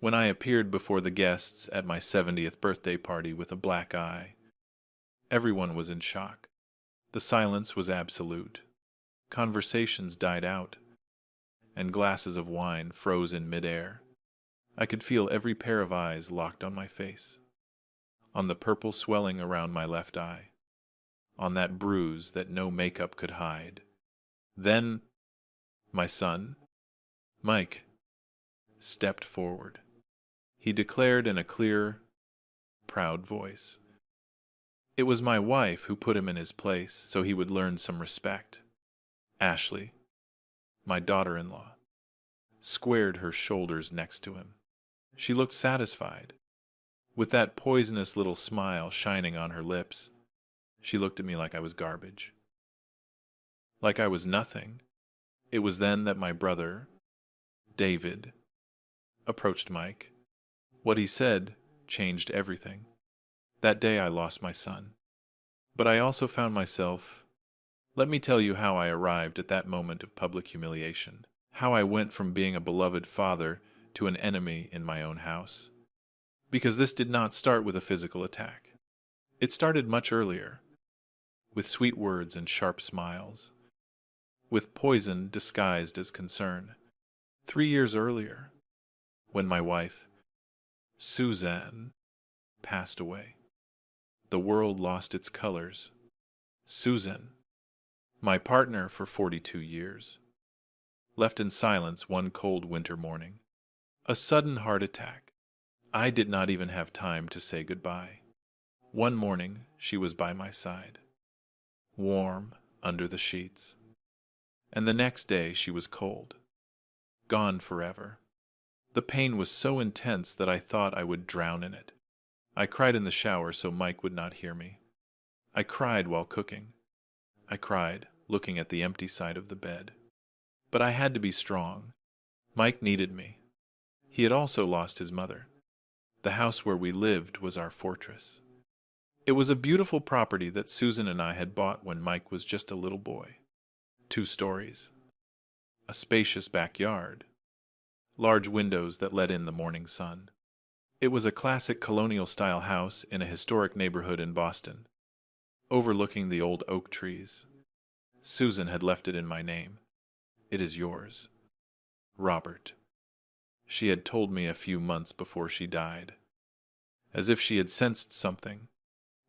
when I appeared before the guests at my 70th birthday party with a black eye. Everyone was in shock. The silence was absolute. Conversations died out, and glasses of wine froze in midair. I could feel every pair of eyes locked on my face, on the purple swelling around my left eye, on that bruise that no makeup could hide. Then, my son, Mike, stepped forward. He declared in a clear, proud voice. It was my wife who put him in his place so he would learn some respect. Ashley, my daughter-in-law, squared her shoulders next to him. She looked satisfied. With that poisonous little smile shining on her lips, she looked at me like I was garbage. Like I was nothing. It was then that my brother, David, approached Mike. What he said changed everything. That day I lost my son. But I also found myself. Let me tell you how I arrived at that moment of public humiliation. How I went from being a beloved father to an enemy in my own house. Because this did not start with a physical attack. It started much earlier, with sweet words and sharp smiles, with poison disguised as concern. 3 years earlier, when my wife, Suzanne, passed away. The world lost its colors. Susan, my partner for 42 years, left in silence one cold winter morning. A sudden heart attack. I did not even have time to say goodbye. One morning, she was by my side, warm under the sheets. And the next day, she was cold, gone forever. The pain was so intense that I thought I would drown in it. I cried in the shower so Mike would not hear me. I cried while cooking. I cried, looking at the empty side of the bed. But I had to be strong. Mike needed me. He had also lost his mother. The house where we lived was our fortress. It was a beautiful property that Susan and I had bought when Mike was just a little boy. 2 stories. A spacious backyard. Large windows that let in the morning sun. It was a classic colonial-style house in a historic neighborhood in Boston, overlooking the old oak trees. Susan had left it in my name. It is yours, Robert. She had told me a few months before she died. As if she had sensed something.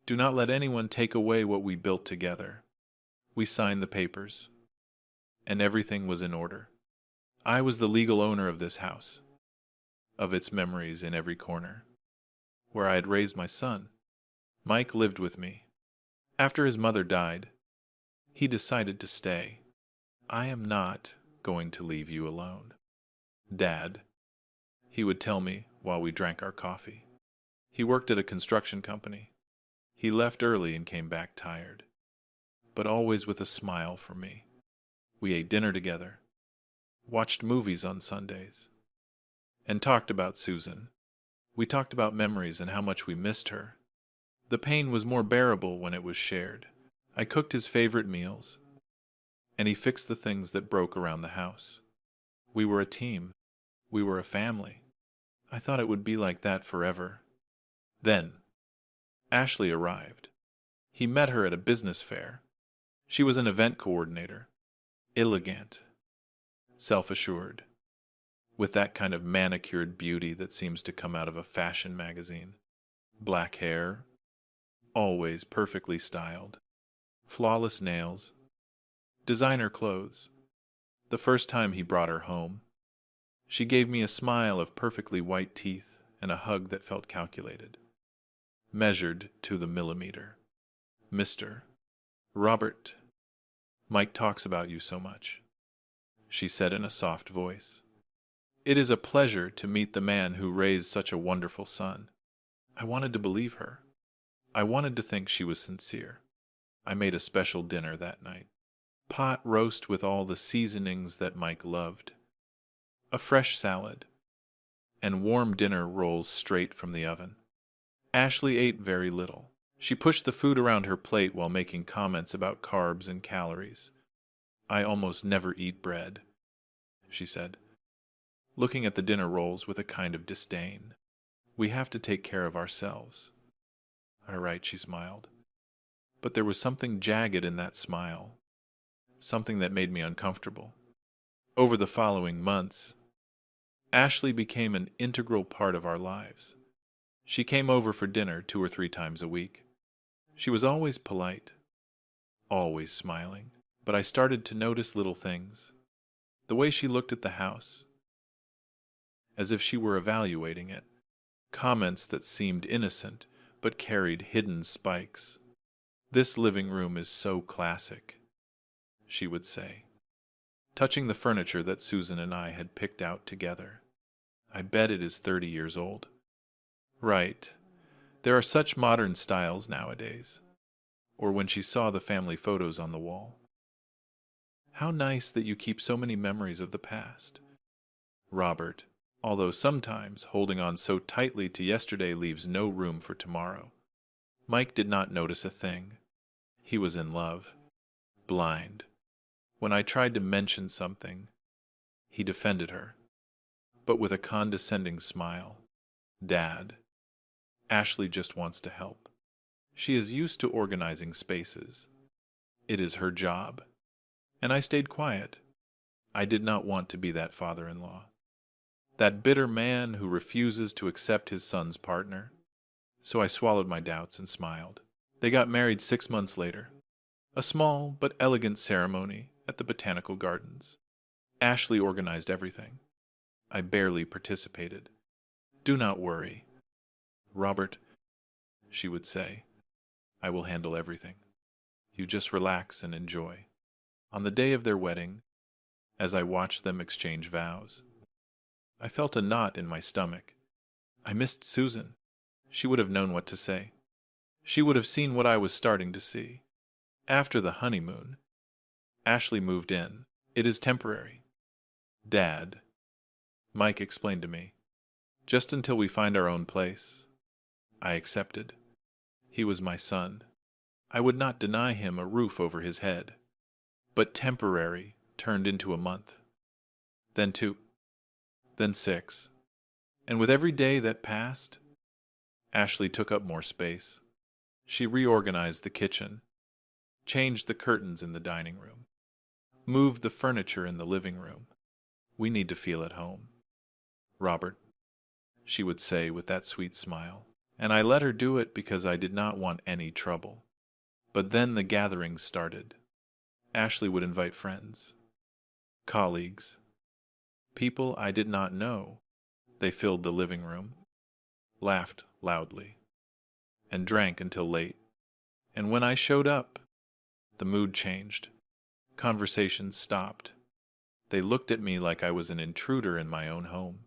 Do not let anyone take away what we built together. We signed the papers, and everything was in order. I was the legal owner of this house, of its memories in every corner, where I had raised my son. Mike lived with me. After his mother died, he decided to stay. I am not going to leave you alone, Dad, he would tell me while we drank our coffee. He worked at a construction company. He left early and came back tired, but always with a smile for me. We ate dinner together, watched movies on Sundays, and talked about Susan. We talked about memories and how much we missed her. The pain was more bearable when it was shared. I cooked his favorite meals, and he fixed the things that broke around the house. We were a team. We were a family. I thought it would be like that forever. Then, Ashley arrived. He met her at a business fair. She was an event coordinator, elegant, self-assured, with that kind of manicured beauty that seems to come out of a fashion magazine. Black hair, always perfectly styled, flawless nails, designer clothes. The first time he brought her home, she gave me a smile of perfectly white teeth and a hug that felt calculated, measured to the millimeter. Mr. Robert, Mike talks about you so much, she said in a soft voice. It is a pleasure to meet the man who raised such a wonderful son. I wanted to believe her. I wanted to think she was sincere. I made a special dinner that night. Pot roast with all the seasonings that Mike loved. A fresh salad. And warm dinner rolls straight from the oven. Ashley ate very little. She pushed the food around her plate while making comments about carbs and calories. I almost never eat bread, she said. looking at the dinner rolls with a kind of disdain. We have to take care of ourselves. All right, she smiled. But there was something jagged in that smile, something that made me uncomfortable. Over the following months, Ashley became an integral part of our lives. She came over for dinner 2 or 3 times a week. She was always polite, always smiling, but I started to notice little things. The way she looked at the house, as if she were evaluating it. Comments that seemed innocent, but carried hidden spikes. "This living room is so classic," she would say, touching the furniture that Susan and I had picked out together. "I bet it is 30 years old." Right. There are such modern styles nowadays. Or when she saw the family photos on the wall. "How nice that you keep so many memories of the past." Robert, although sometimes holding on so tightly to yesterday leaves no room for tomorrow. Mike did not notice a thing. He was in love. Blind. When I tried to mention something, he defended her, but with a condescending smile. "Dad, Ashley just wants to help. She is used to organizing spaces. It is her job." And I stayed quiet. I did not want to be that father-in-law. That bitter man who refuses to accept his son's partner. So I swallowed my doubts and smiled. They got married 6 months later. A small but elegant ceremony at the Botanical Gardens. Ashley organized everything. I barely participated. "Do not worry, Robert," she would say. "I will handle everything. You just relax and enjoy." On the day of their wedding, as I watched them exchange vows, I felt a knot in my stomach. I missed Susan. She would have known what to say. She would have seen what I was starting to see. After the honeymoon, Ashley moved in. "It is temporary, Dad," Mike explained to me. "Just until we find our own place." I accepted. He was my son. I would not deny him a roof over his head. But temporary turned into a month. Then 2. Then 6. And with every day that passed, Ashley took up more space. She reorganized the kitchen, changed the curtains in the dining room, moved the furniture in the living room. "We need to feel at home, Robert," she would say with that sweet smile. And I let her do it because I did not want any trouble. But then the gatherings started. Ashley would invite friends, colleagues, people I did not know. They filled the living room, laughed loudly, and drank until late. And when I showed up, the mood changed. Conversations stopped. They looked at me like I was an intruder in my own home.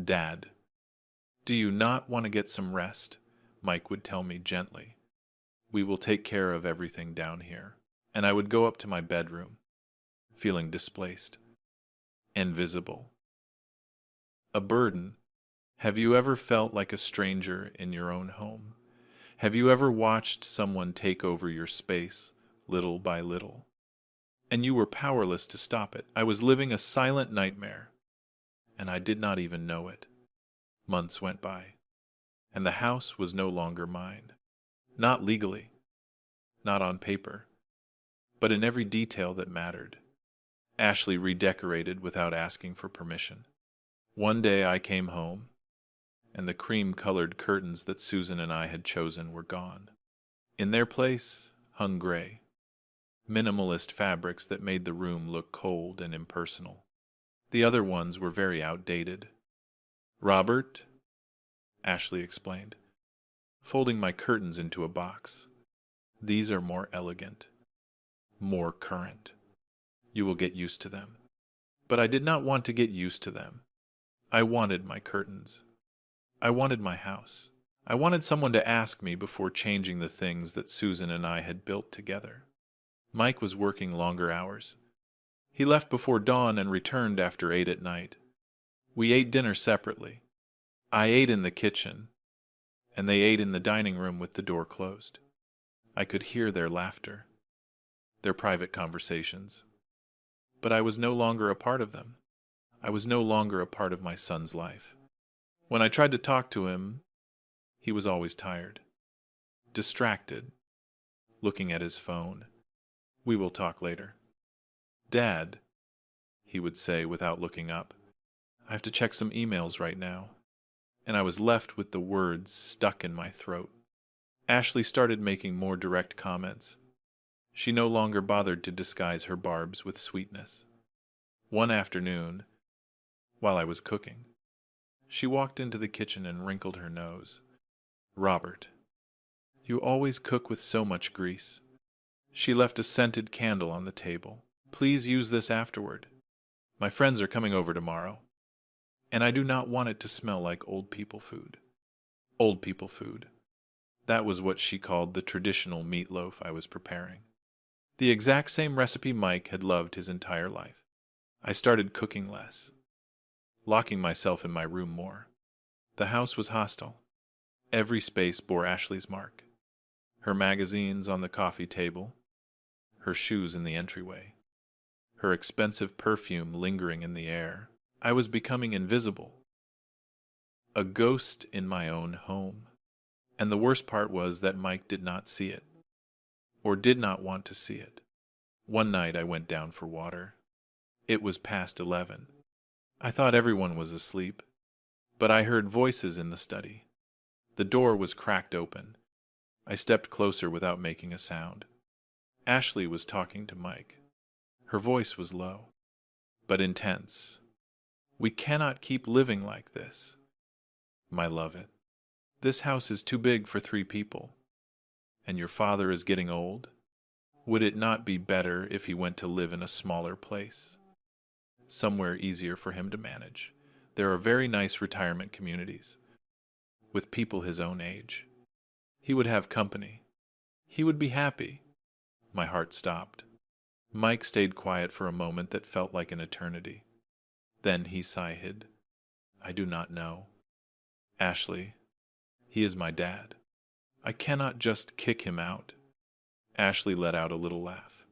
"Dad, do you not want to get some rest?" Mike would tell me gently. "We will take care of everything down here." And I would go up to my bedroom, feeling displaced, invisible, a burden. Have you ever felt like a stranger in your own home? Have you ever watched someone take over your space, little by little? And you were powerless to stop it. I was living a silent nightmare, and I did not even know it. Months went by, and the house was no longer mine. Not legally, not on paper, but in every detail that mattered. Ashley redecorated without asking for permission. One day I came home, and the cream-colored curtains that Susan and I had chosen were gone. In their place hung gray, minimalist fabrics that made the room look cold and impersonal. The other ones were very outdated. "Robert," Ashley explained, folding my curtains into a box. "These are more elegant, more current. You will get used to them." But I did not want to get used to them. I wanted my curtains. I wanted my house. I wanted someone to ask me before changing the things that Susan and I had built together. Mike was working longer hours. He left before dawn and returned after 8 at night. We ate dinner separately. I ate in the kitchen, and they ate in the dining room with the door closed. I could hear their laughter, their private conversations. But I was no longer a part of them. I was no longer a part of my son's life. When I tried to talk to him, he was always tired, distracted, looking at his phone. "We will talk later." "Dad," he would say without looking up, "I have to check some emails right now." And I was left with the words stuck in my throat. Ashley started making more direct comments. She no longer bothered to disguise her barbs with sweetness. One afternoon, while I was cooking, she walked into the kitchen and wrinkled her nose. "Robert, you always cook with so much grease." She left a scented candle on the table. "Please use this afterward. My friends are coming over tomorrow, and I do not want it to smell like old people food." Old people food. That was what she called the traditional meatloaf I was preparing. The exact same recipe Mike had loved his entire life. I started cooking less, locking myself in my room more. The house was hostile. Every space bore Ashley's mark. Her magazines on the coffee table, her shoes in the entryway, her expensive perfume lingering in the air. I was becoming invisible, a ghost in my own home. And the worst part was that Mike did not see it, or did not want to see it. One night I went down for water. It was past 11. I thought everyone was asleep, but I heard voices in the study. The door was cracked open. I stepped closer without making a sound. Ashley was talking to Mike. Her voice was low, but intense. "We cannot keep living like this. My love. This house is too big for 3 people. And your father is getting old. Would it not be better if he went to live in a smaller place? Somewhere easier for him to manage. There are very nice retirement communities, with people his own age. He would have company. He would be happy." My heart stopped. Mike stayed quiet for a moment that felt like an eternity. Then he sighed. "I do not know. Ashley, he is my dad. I cannot just kick him out." Ashley let out a little laugh.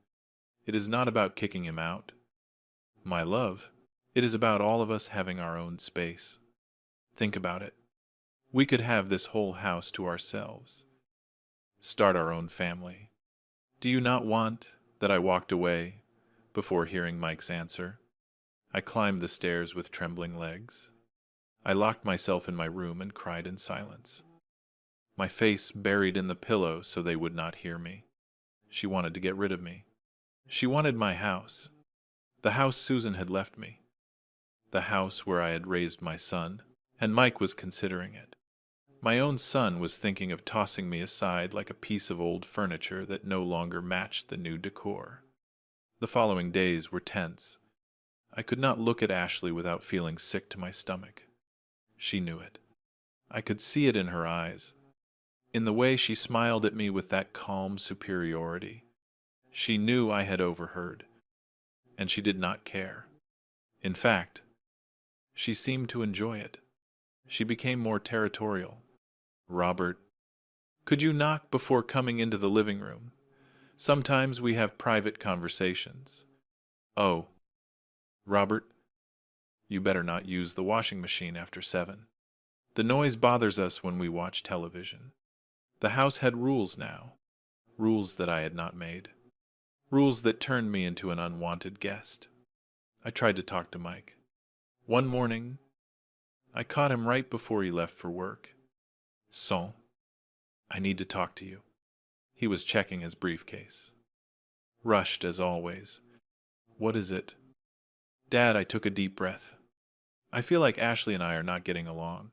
"It is not about kicking him out, my love. It is about all of us having our own space. Think about it. We could have this whole house to ourselves. Start our own family. Do you not want that?" I walked away before hearing Mike's answer. I climbed the stairs with trembling legs. I locked myself in my room and cried in silence, my face buried in the pillow so they would not hear me. She wanted to get rid of me. She wanted my house. The house Susan had left me. The house where I had raised my son, and Mike was considering it. My own son was thinking of tossing me aside like a piece of old furniture that no longer matched the new decor. The following days were tense. I could not look at Ashley without feeling sick to my stomach. She knew it. I could see it in her eyes, in the way she smiled at me with that calm superiority. She knew I had overheard, and she did not care. In fact, she seemed to enjoy it. She became more territorial. "Robert, could you knock before coming into the living room? Sometimes we have private conversations." "Oh, Robert, you better not use the washing machine after 7. The noise bothers us when we watch television." The house had rules now, rules that I had not made, rules that turned me into an unwanted guest. I tried to talk to Mike. One morning, I caught him right before he left for work. "Son, I need to talk to you." He was checking his briefcase. Rushed as always. "What is it?" "Dad," I took a deep breath. "I feel like Ashley and I are not getting along.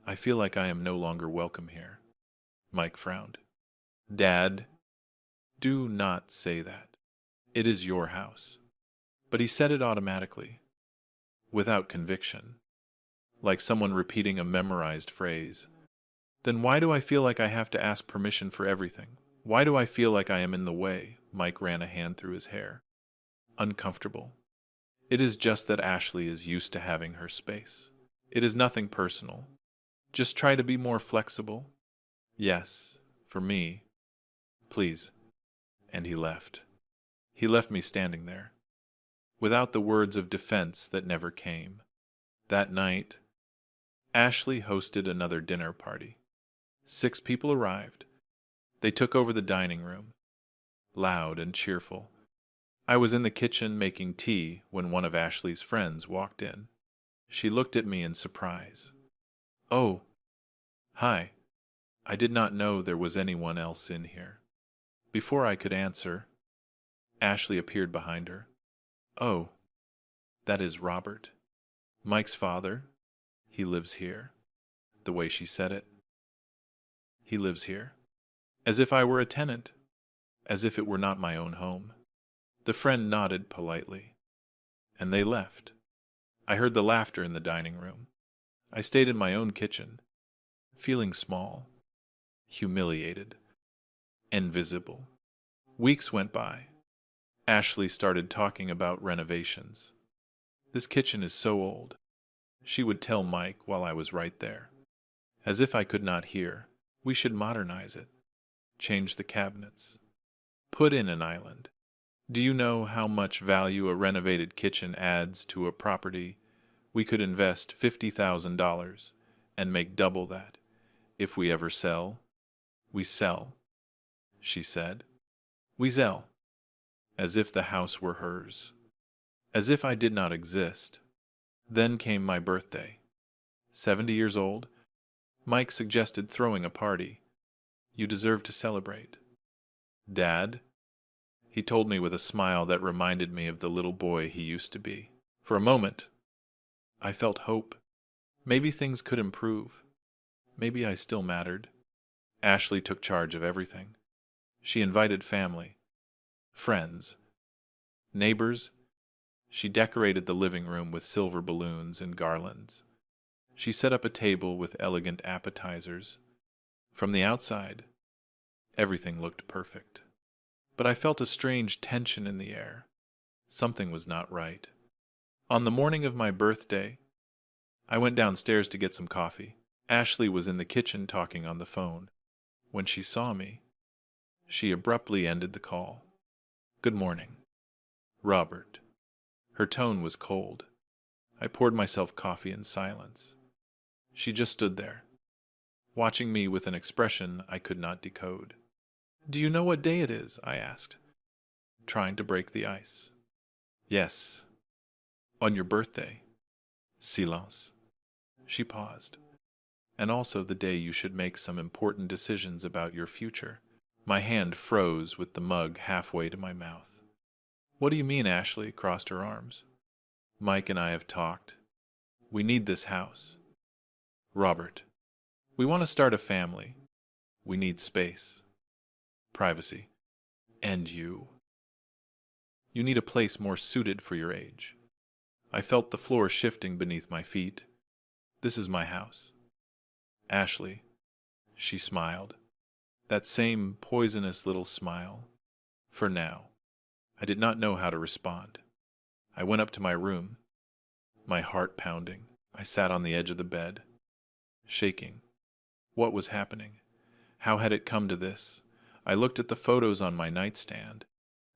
I feel like I am no longer welcome here." Mike frowned. "Dad, do not say that. It is your house." But he said it automatically, without conviction, like someone repeating a memorized phrase. "Then why do I feel like I have to ask permission for everything? Why do I feel like I am in the way?" Mike ran a hand through his hair. "Uncomfortable. It is just that Ashley is used to having her space. It is nothing personal. Just try to be more flexible. Yes, for me. Please." And he left. He left me standing there. without the words of defense that never came. That night, Ashley hosted another dinner party. 6 people arrived. They took over the dining room, loud and cheerful. I was in the kitchen making tea when one of Ashley's friends walked in. She looked at me in surprise. "Oh, hi. I did not know there was anyone else in here." Before I could answer, Ashley appeared behind her. "Oh, that is Robert. Mike's father. He lives here." The way she said it. "He lives here." As if I were a tenant. As if it were not my own home. The friend nodded politely. And they left. I heard the laughter in the dining room. I stayed in my own kitchen, feeling small, humiliated, invisible. Weeks went by. Ashley started talking about renovations. "This kitchen is so old," she would tell Mike while I was right there. As if I could not hear, "We should modernize it. Change the cabinets. Put in an island. Do you know how much value a renovated kitchen adds to a property? We could invest $50,000 and make double that. If we ever sell, we sell," she said. "We sell." As if the house were hers. As if I did not exist. Then came my birthday. 70 years old. Mike suggested throwing a party. "You deserve to celebrate." "Dad?" He told me with a smile that reminded me of the little boy he used to be. For a moment, I felt hope. Maybe things could improve. Maybe I still mattered. Ashley took charge of everything. She invited family, friends, neighbors. She decorated the living room with silver balloons and garlands. She set up a table with elegant appetizers. From the outside, everything looked perfect. But I felt a strange tension in the air. Something was not right. On the morning of my birthday, I went downstairs to get some coffee. Ashley was in the kitchen talking on the phone. When she saw me, she abruptly ended the call. "Good morning, Robert." Her tone was cold. I poured myself coffee in silence. She just stood there, watching me with an expression I could not decode. "Do you know what day it is?" I asked, trying to break the ice. "Yes. On your birthday." Silence. She paused. "And also the day you should make some important decisions about your future." My hand froze with the mug halfway to my mouth. "What do you mean?" Ashley crossed her arms. "Mike and I have talked. We need this house. Robert, we want to start a family. We need space. Privacy. And you. You need a place more suited for your age." I felt the floor shifting beneath my feet. "This is my house." "Ashley." She smiled. That same poisonous little smile. For now. I did not know how to respond. I went up to my room, my heart pounding. I sat on the edge of the bed, shaking. What was happening? How had it come to this? I looked at the photos on my nightstand.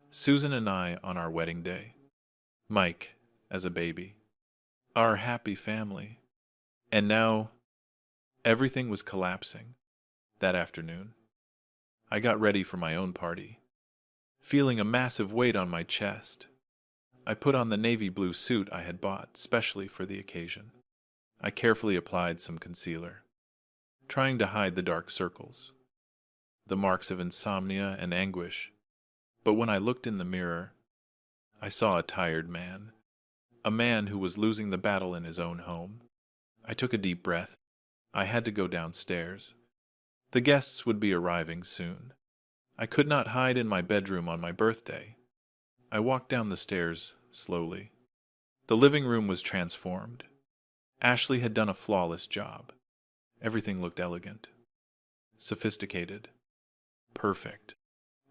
Susan and I on our wedding day. Mike as a baby. Our happy family. And now, everything was collapsing. That afternoon, I got ready for my own party, feeling a massive weight on my chest. I put on the navy blue suit I had bought specially for the occasion. I carefully applied some concealer, trying to hide the dark circles, the marks of insomnia and anguish. But when I looked in the mirror, I saw a tired man, a man who was losing the battle in his own home. I took a deep breath. I had to go downstairs. The guests would be arriving soon. I could not hide in my bedroom on my birthday. I walked down the stairs slowly. The living room was transformed. Ashley had done a flawless job. Everything looked elegant, sophisticated, perfect.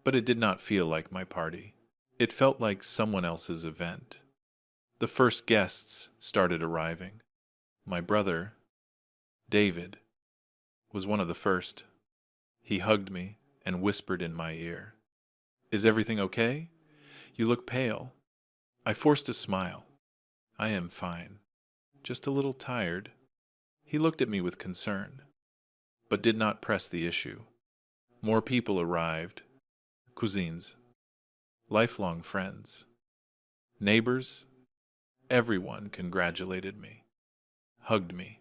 But it did not feel like my party. It felt like someone else's event. The first guests started arriving. My brother, David, was one of the first. He hugged me and whispered in my ear, "Is everything okay? You look pale." I forced a smile. I am fine. Just a little tired. He looked at me with concern, but did not press the issue. More people arrived. Cousins, lifelong friends, neighbors, everyone congratulated me, hugged me,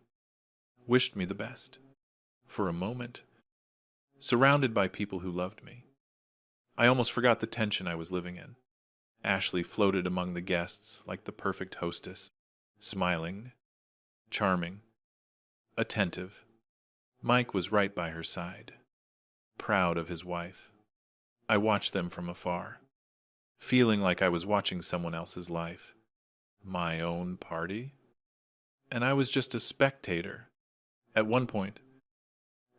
wished me the best. For a moment, surrounded by people who loved me, I almost forgot the tension I was living in. Ashley floated among the guests like the perfect hostess, smiling, charming, attentive. Mike was right by her side, proud of his wife. I watched them from afar, feeling like I was watching someone else's life. My own party? And I was just a spectator. At one point,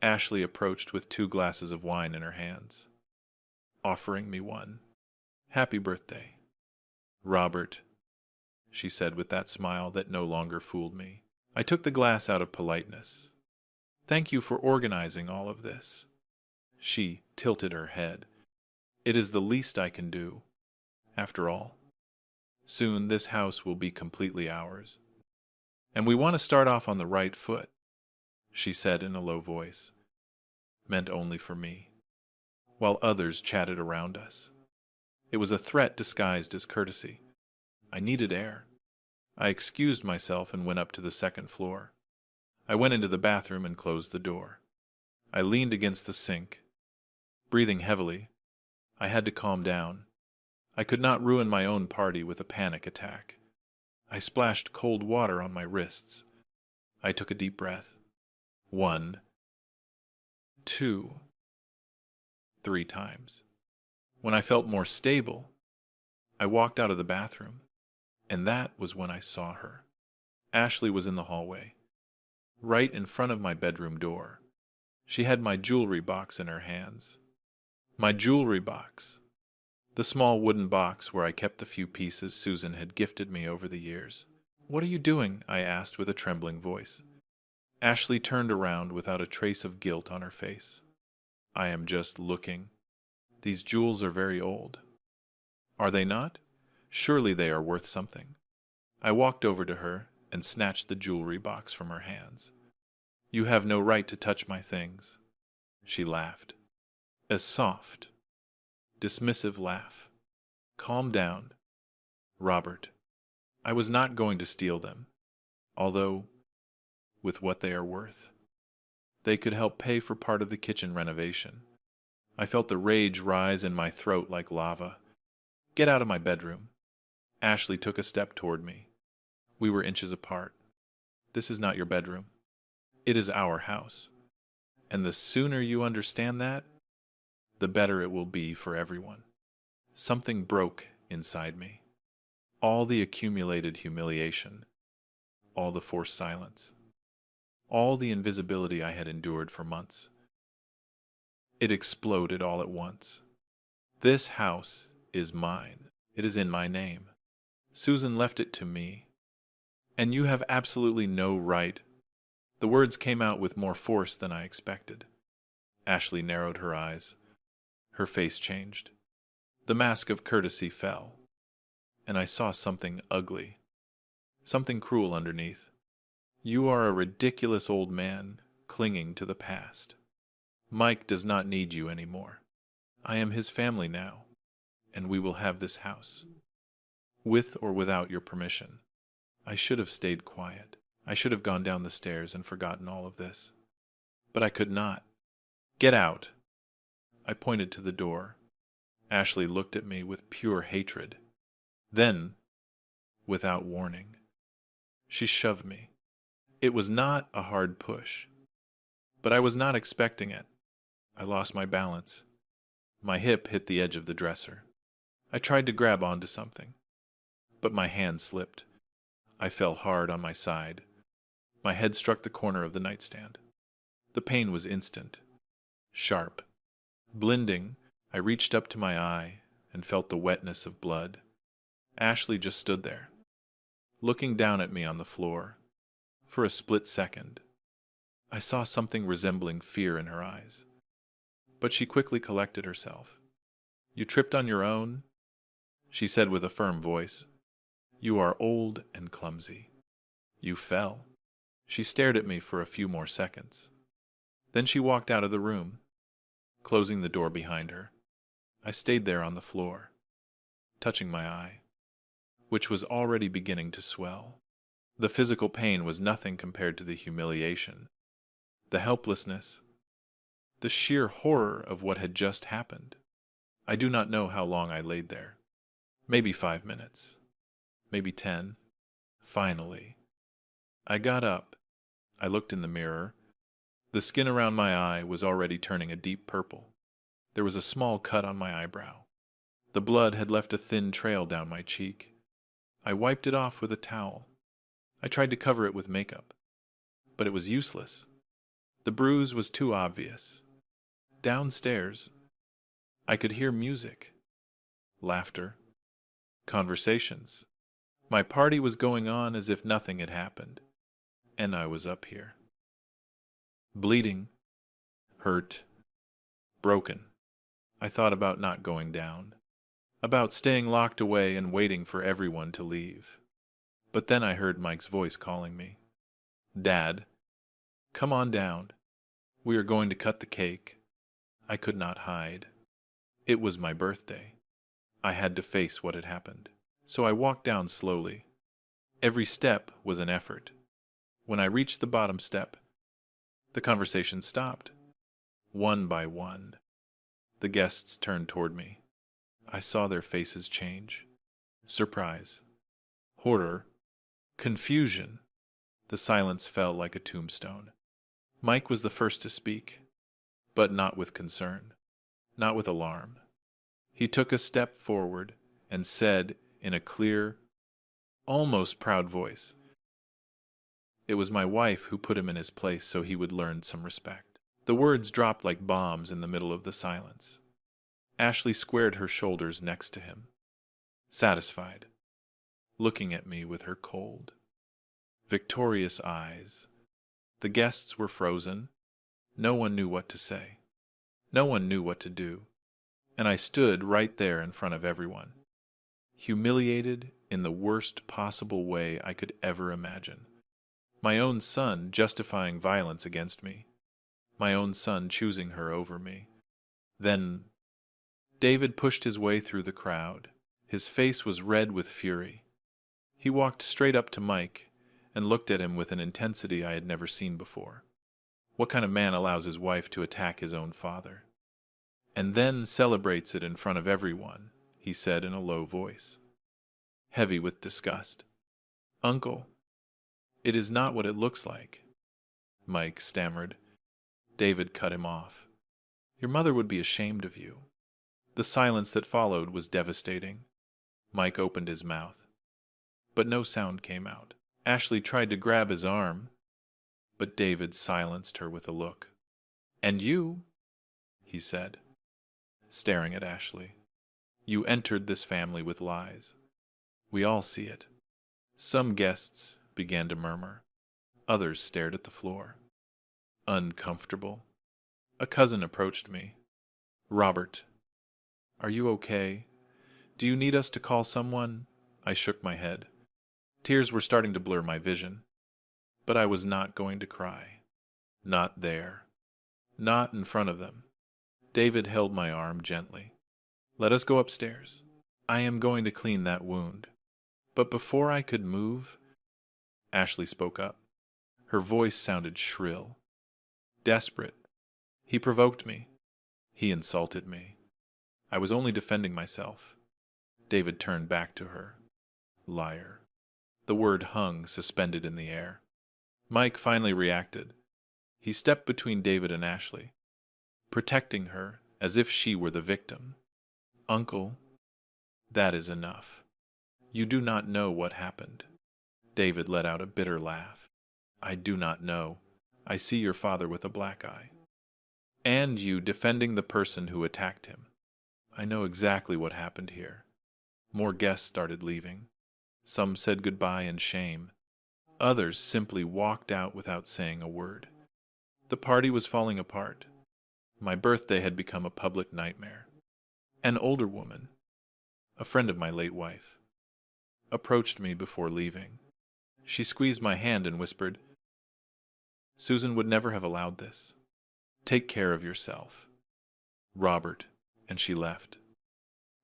Ashley approached with 2 glasses of wine in her hands, offering me one. "Happy birthday, Robert," she said with that smile that no longer fooled me. I took the glass out of politeness. "Thank you for organizing all of this." She tilted her head. "It is the least I can do. After all, soon this house will be completely ours. And we want to start off on the right foot," she said in a low voice, meant only for me, while others chatted around us. It was a threat disguised as courtesy. I needed air. I excused myself and went up to the 2nd floor. I went into the bathroom and closed the door. I leaned against the sink, breathing heavily. I had to calm down. I could not ruin my own party with a panic attack. I splashed cold water on my wrists. I took a deep breath. 1, 2, 3 times. When I felt more stable, I walked out of the bathroom, and that was when I saw her. Ashley was in the hallway, right in front of my bedroom door. She had my jewelry box in her hands. My jewelry box. The small wooden box where I kept the few pieces Susan had gifted me over the years. "What are you doing?" I asked with a trembling voice. Ashley turned around without a trace of guilt on her face. "I am just looking. These jewels are very old." "Are they not? Surely they are worth something." I walked over to her and snatched the jewelry box from her hands. "You have no right to touch my things." She laughed. A soft, dismissive laugh. "Calm down, Robert. I was not going to steal them, although, with what they are worth, they could help pay for part of the kitchen renovation." I felt the rage rise in my throat like lava. "Get out of my bedroom." Ashley took a step toward me. We were inches apart. "This is not your bedroom. It is our house. And the sooner you understand that, the better it will be for everyone." Something broke inside me. All the accumulated humiliation, all the forced silence, all the invisibility I had endured for months. It exploded all at once. This house is mine. It is in my name. Susan left it to me. And you have absolutely no right. The words came out with more force than I expected. Ashley narrowed her eyes. Her face changed. The mask of courtesy fell, and I saw something ugly, something cruel underneath. "You are a ridiculous old man clinging to the past. Mike does not need you anymore. I am his family now, and we will have this house, with or without your permission." I should have stayed quiet. I should have gone down the stairs and forgotten all of this. But I could not. "Get out." I pointed to the door. Ashley looked at me with pure hatred. Then, without warning, she shoved me. It was not a hard push, but I was not expecting it. I lost my balance. My hip hit the edge of the dresser. I tried to grab onto something, but my hand slipped. I fell hard on my side. My head struck the corner of the nightstand. The pain was instant, sharp. Blinding, I reached up to my eye and felt the wetness of blood. Ashley just stood there, looking down at me on the floor. For a split second, I saw something resembling fear in her eyes. But she quickly collected herself. "You tripped on your own?" she said with a firm voice. You are old and clumsy. You fell. She stared at me for a few more seconds. Then she walked out of the room, closing the door behind her. I stayed there on the floor, touching my eye, which was already beginning to swell. The physical pain was nothing compared to the humiliation, the helplessness, the sheer horror of what had just happened. I do not know how long I laid there. Maybe 5 minutes. Maybe 10. Finally, I got up. I looked in the mirror. The skin around my eye was already turning a deep purple. There was a small cut on my eyebrow. The blood had left a thin trail down my cheek. I wiped it off with a towel. I tried to cover it with makeup, but it was useless. The bruise was too obvious. Downstairs, I could hear music, laughter, conversations. My party was going on as if nothing had happened, and I was up here. Bleeding, hurt, broken. I thought about not going down, about staying locked away and waiting for everyone to leave. But then I heard Mike's voice calling me. Dad, come on down. We are going to cut the cake. I could not hide. It was my birthday. I had to face what had happened. So I walked down slowly. Every step was an effort. When I reached the bottom step, the conversation stopped. One by one, the guests turned toward me. I saw their faces change. Surprise, horror, confusion. The silence fell like a tombstone. Mike was the first to speak, but not with concern, not with alarm. He took a step forward and said in a clear, almost proud voice, it was my wife who put him in his place so he would learn some respect. The words dropped like bombs in the middle of the silence. Ashley squared her shoulders next to him, satisfied, looking at me with her cold, victorious eyes. The guests were frozen. No one knew what to say. No one knew what to do. And I stood right there in front of everyone, humiliated in the worst possible way I could ever imagine. My own son justifying violence against me. My own son choosing her over me. Then David pushed his way through the crowd. His face was red with fury. He walked straight up to Mike and looked at him with an intensity I had never seen before. What kind of man allows his wife to attack his own father? And then celebrates it in front of everyone, he said in a low voice, heavy with disgust. Uncle, it is not what it looks like. Mike stammered. David cut him off. Your mother would be ashamed of you. The silence that followed was devastating. Mike opened his mouth, but no sound came out. Ashley tried to grab his arm, but David silenced her with a look. And you, he said, staring at Ashley, you entered this family with lies. We all see it. Some guests began to murmur. Others stared at the floor. Uncomfortable. A cousin approached me. Robert, are you okay? Do you need us to call someone? I shook my head. Tears were starting to blur my vision. But I was not going to cry. Not there. Not in front of them. David held my arm gently. Let us go upstairs. I am going to clean that wound. But before I could move, Ashley spoke up. Her voice sounded shrill, desperate. He provoked me. He insulted me. I was only defending myself. David turned back to her. Liar. The word hung suspended in the air. Mike finally reacted. He stepped between David and Ashley, protecting her as if she were the victim. Uncle, that is enough. You do not know what happened. David let out a bitter laugh. I do not know. I see your father with a black eye. And you defending the person who attacked him. I know exactly what happened here. More guests started leaving. Some said goodbye in shame. Others simply walked out without saying a word. The party was falling apart. My birthday had become a public nightmare. An older woman, a friend of my late wife, approached me before leaving. She squeezed my hand and whispered, "Susan would never have allowed this. Take care of yourself. Robert," and she left,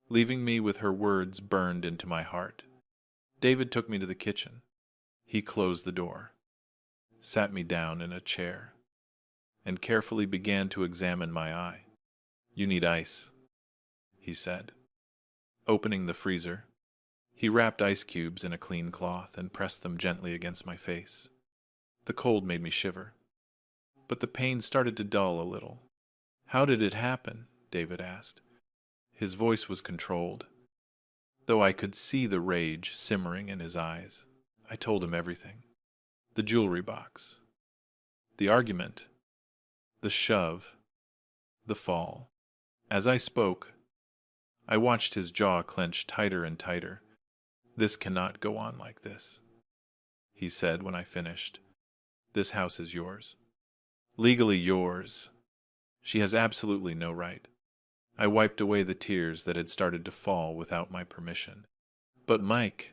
leaving me with her words burned into my heart. David took me to the kitchen. He closed the door, sat me down in a chair, and carefully began to examine my eye. "You need ice," he said. Opening the freezer, he wrapped ice cubes in a clean cloth and pressed them gently against my face. The cold made me shiver, but the pain started to dull a little. "How did it happen?" David asked. His voice was controlled, though I could see the rage simmering in his eyes. I told him everything. The jewelry box, the argument, the shove, the fall. As I spoke, I watched his jaw clench tighter and tighter. "This cannot go on like this," he said when I finished. "This house is yours. Legally yours. She has absolutely no right." I wiped away the tears that had started to fall without my permission. "But Mike,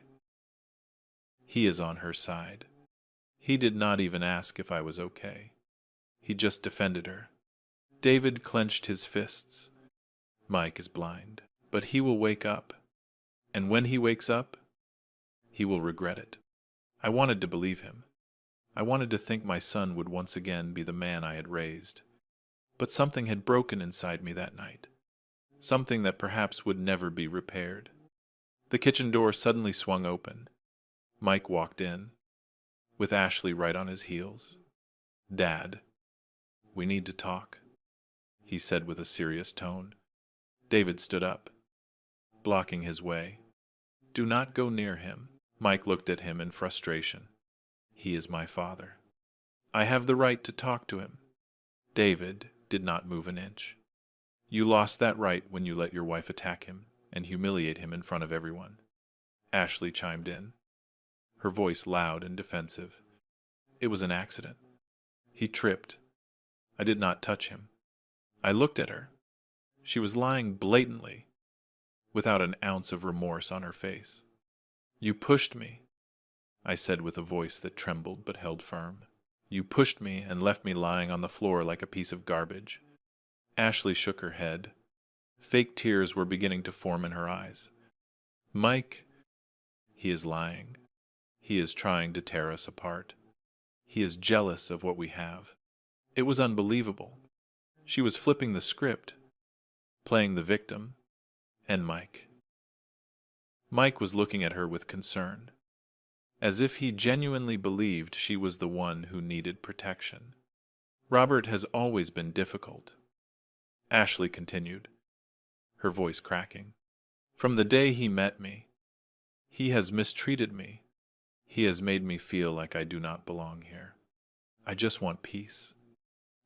he is on her side. He did not even ask if I was okay. He just defended her." David clenched his fists. "Mike is blind, but he will wake up. And when he wakes up, he will regret it." I wanted to believe him. I wanted to think my son would once again be the man I had raised. But something had broken inside me that night. Something that perhaps would never be repaired. The kitchen door suddenly swung open. Mike walked in, with Ashley right on his heels. "Dad, we need to talk," he said with a serious tone. David stood up, blocking his way. "Do not go near him." Mike looked at him in frustration. "He is my father. I have the right to talk to him." David did not move an inch. "You lost that right when you let your wife attack him and humiliate him in front of everyone." Ashley chimed in, her voice loud and defensive. "It was an accident. He tripped. I did not touch him." I looked at her. She was lying blatantly, without an ounce of remorse on her face. "You pushed me," I said with a voice that trembled but held firm. "You pushed me and left me lying on the floor like a piece of garbage." Ashley shook her head. Fake tears were beginning to form in her eyes. "Mike, he is lying. He is trying to tear us apart. He is jealous of what we have." It was unbelievable. She was flipping the script, playing the victim, and Mike. Mike was looking at her with concern, as if he genuinely believed she was the one who needed protection. "Robert has always been difficult," Ashley continued, her voice cracking. "From the day he met me, he has mistreated me. He has made me feel like I do not belong here. I just want peace.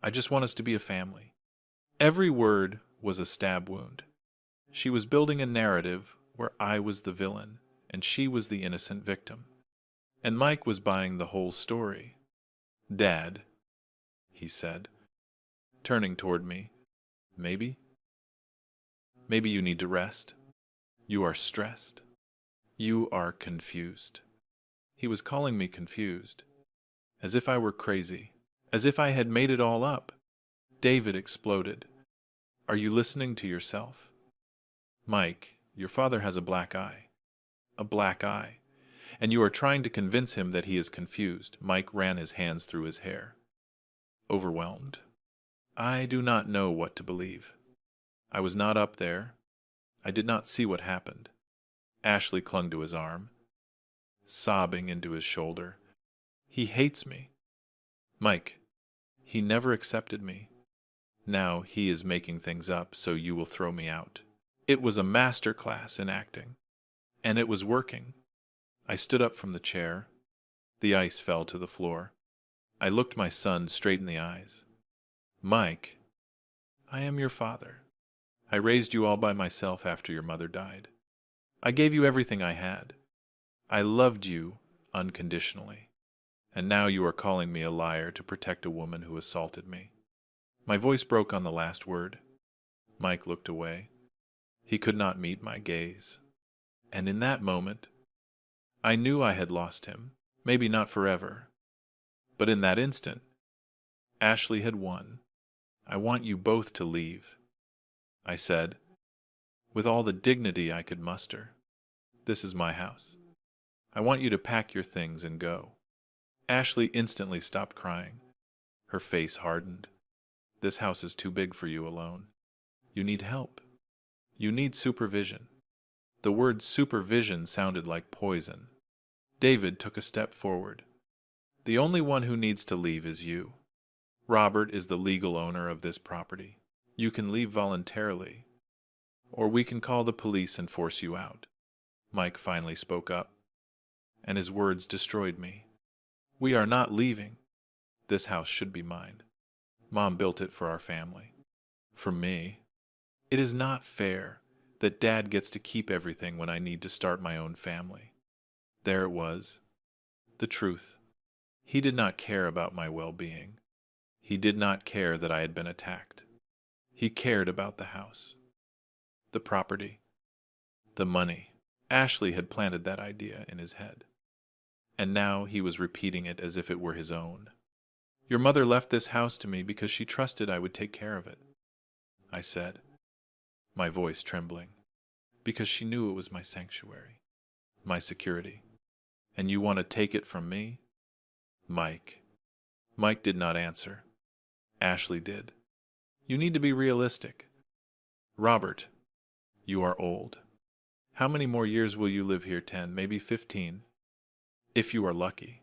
I just want us to be a family." Every word was a stab wound. She was building a narrative where I was the villain and she was the innocent victim. And Mike was buying the whole story. "Dad," he said, turning toward me, Maybe you need to rest. You are stressed. You are confused." He was calling me confused, as if I were crazy, as if I had made it all up. David exploded. "Are you listening to yourself? Mike, your father has a black eye. A black eye. And you are trying to convince him that he is confused." Mike ran his hands through his hair, overwhelmed. "I do not know what to believe. I was not up there. I did not see what happened." Ashley clung to his arm, sobbing into his shoulder. "He hates me. Mike, he never accepted me. Now he is making things up so you will throw me out." It was a master class in acting, and it was working. I stood up from the chair. The ice fell to the floor. I looked my son straight in the eyes. "Mike, I am your father. I raised you all by myself after your mother died. I gave you everything I had. I loved you unconditionally. And now you are calling me a liar to protect a woman who assaulted me." My voice broke on the last word. Mike looked away. He could not meet my gaze. And in that moment, I knew I had lost him, maybe not forever. But in that instant, Ashley had won. I want you both to leave, I said, with all the dignity I could muster. This is my house. I want you to pack your things and go. Ashley instantly stopped crying. Her face hardened. This house is too big for you alone. You need help. You need supervision. The word supervision sounded like poison. David took a step forward. The only one who needs to leave is you. Robert is the legal owner of this property. You can leave voluntarily, or we can call the police and force you out. Mike finally spoke up, and his words destroyed me. We are not leaving. This house should be mine. Mom built it for our family. For me. It is not fair that Dad gets to keep everything when I need to start my own family. There it was. The truth. He did not care about my well-being. He did not care that I had been attacked. He cared about the house, the property, the money. Ashley had planted that idea in his head, and now he was repeating it as if it were his own. Your mother left this house to me because she trusted I would take care of it, I said, my voice trembling, because she knew it was my sanctuary, my security. And you want to take it from me? Mike. Mike did not answer. Ashley did. You need to be realistic. Robert, you are old. How many more years will you live here? 10, maybe 15? If you are lucky.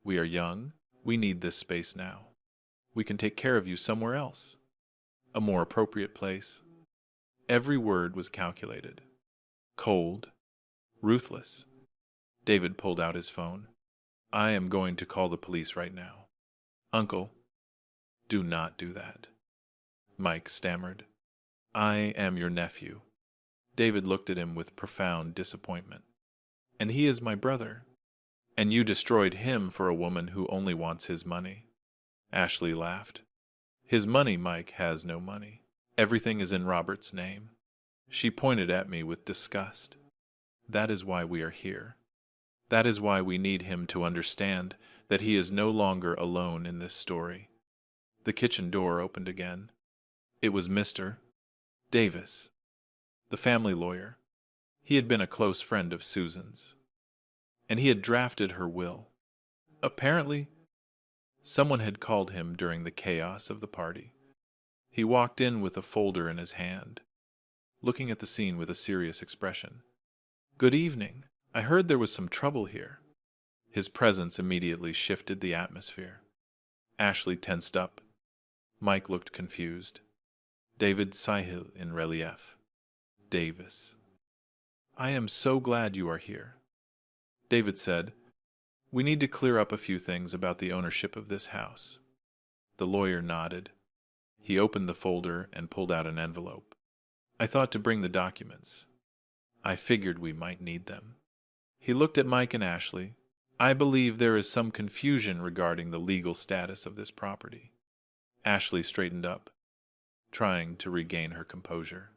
We are young. We need this space now. We can take care of you somewhere else. A more appropriate place. Every word was calculated. Cold. Ruthless. David pulled out his phone. I am going to call the police right now. Uncle, do not do that. Mike stammered. I am your nephew. David looked at him with profound disappointment. And he is my brother. And you destroyed him for a woman who only wants his money. Ashley laughed. His money, Mike, has no money. Everything is in Robert's name. She pointed at me with disgust. That is why we are here. That is why we need him to understand that he is no longer alone in this story. The kitchen door opened again. It was Mr. Davis, the family lawyer. He had been a close friend of Susan's, and he had drafted her will. Apparently, someone had called him during the chaos of the party. He walked in with a folder in his hand, looking at the scene with a serious expression. Good evening. I heard there was some trouble here. His presence immediately shifted the atmosphere. Ashley tensed up. Mike looked confused. David Sahil in relief. Davis. I am so glad you are here. David said, we need to clear up a few things about the ownership of this house. The lawyer nodded. He opened the folder and pulled out an envelope. I thought to bring the documents. I figured we might need them. He looked at Mike and Ashley. I believe there is some confusion regarding the legal status of this property. Ashley straightened up, trying to regain her composure.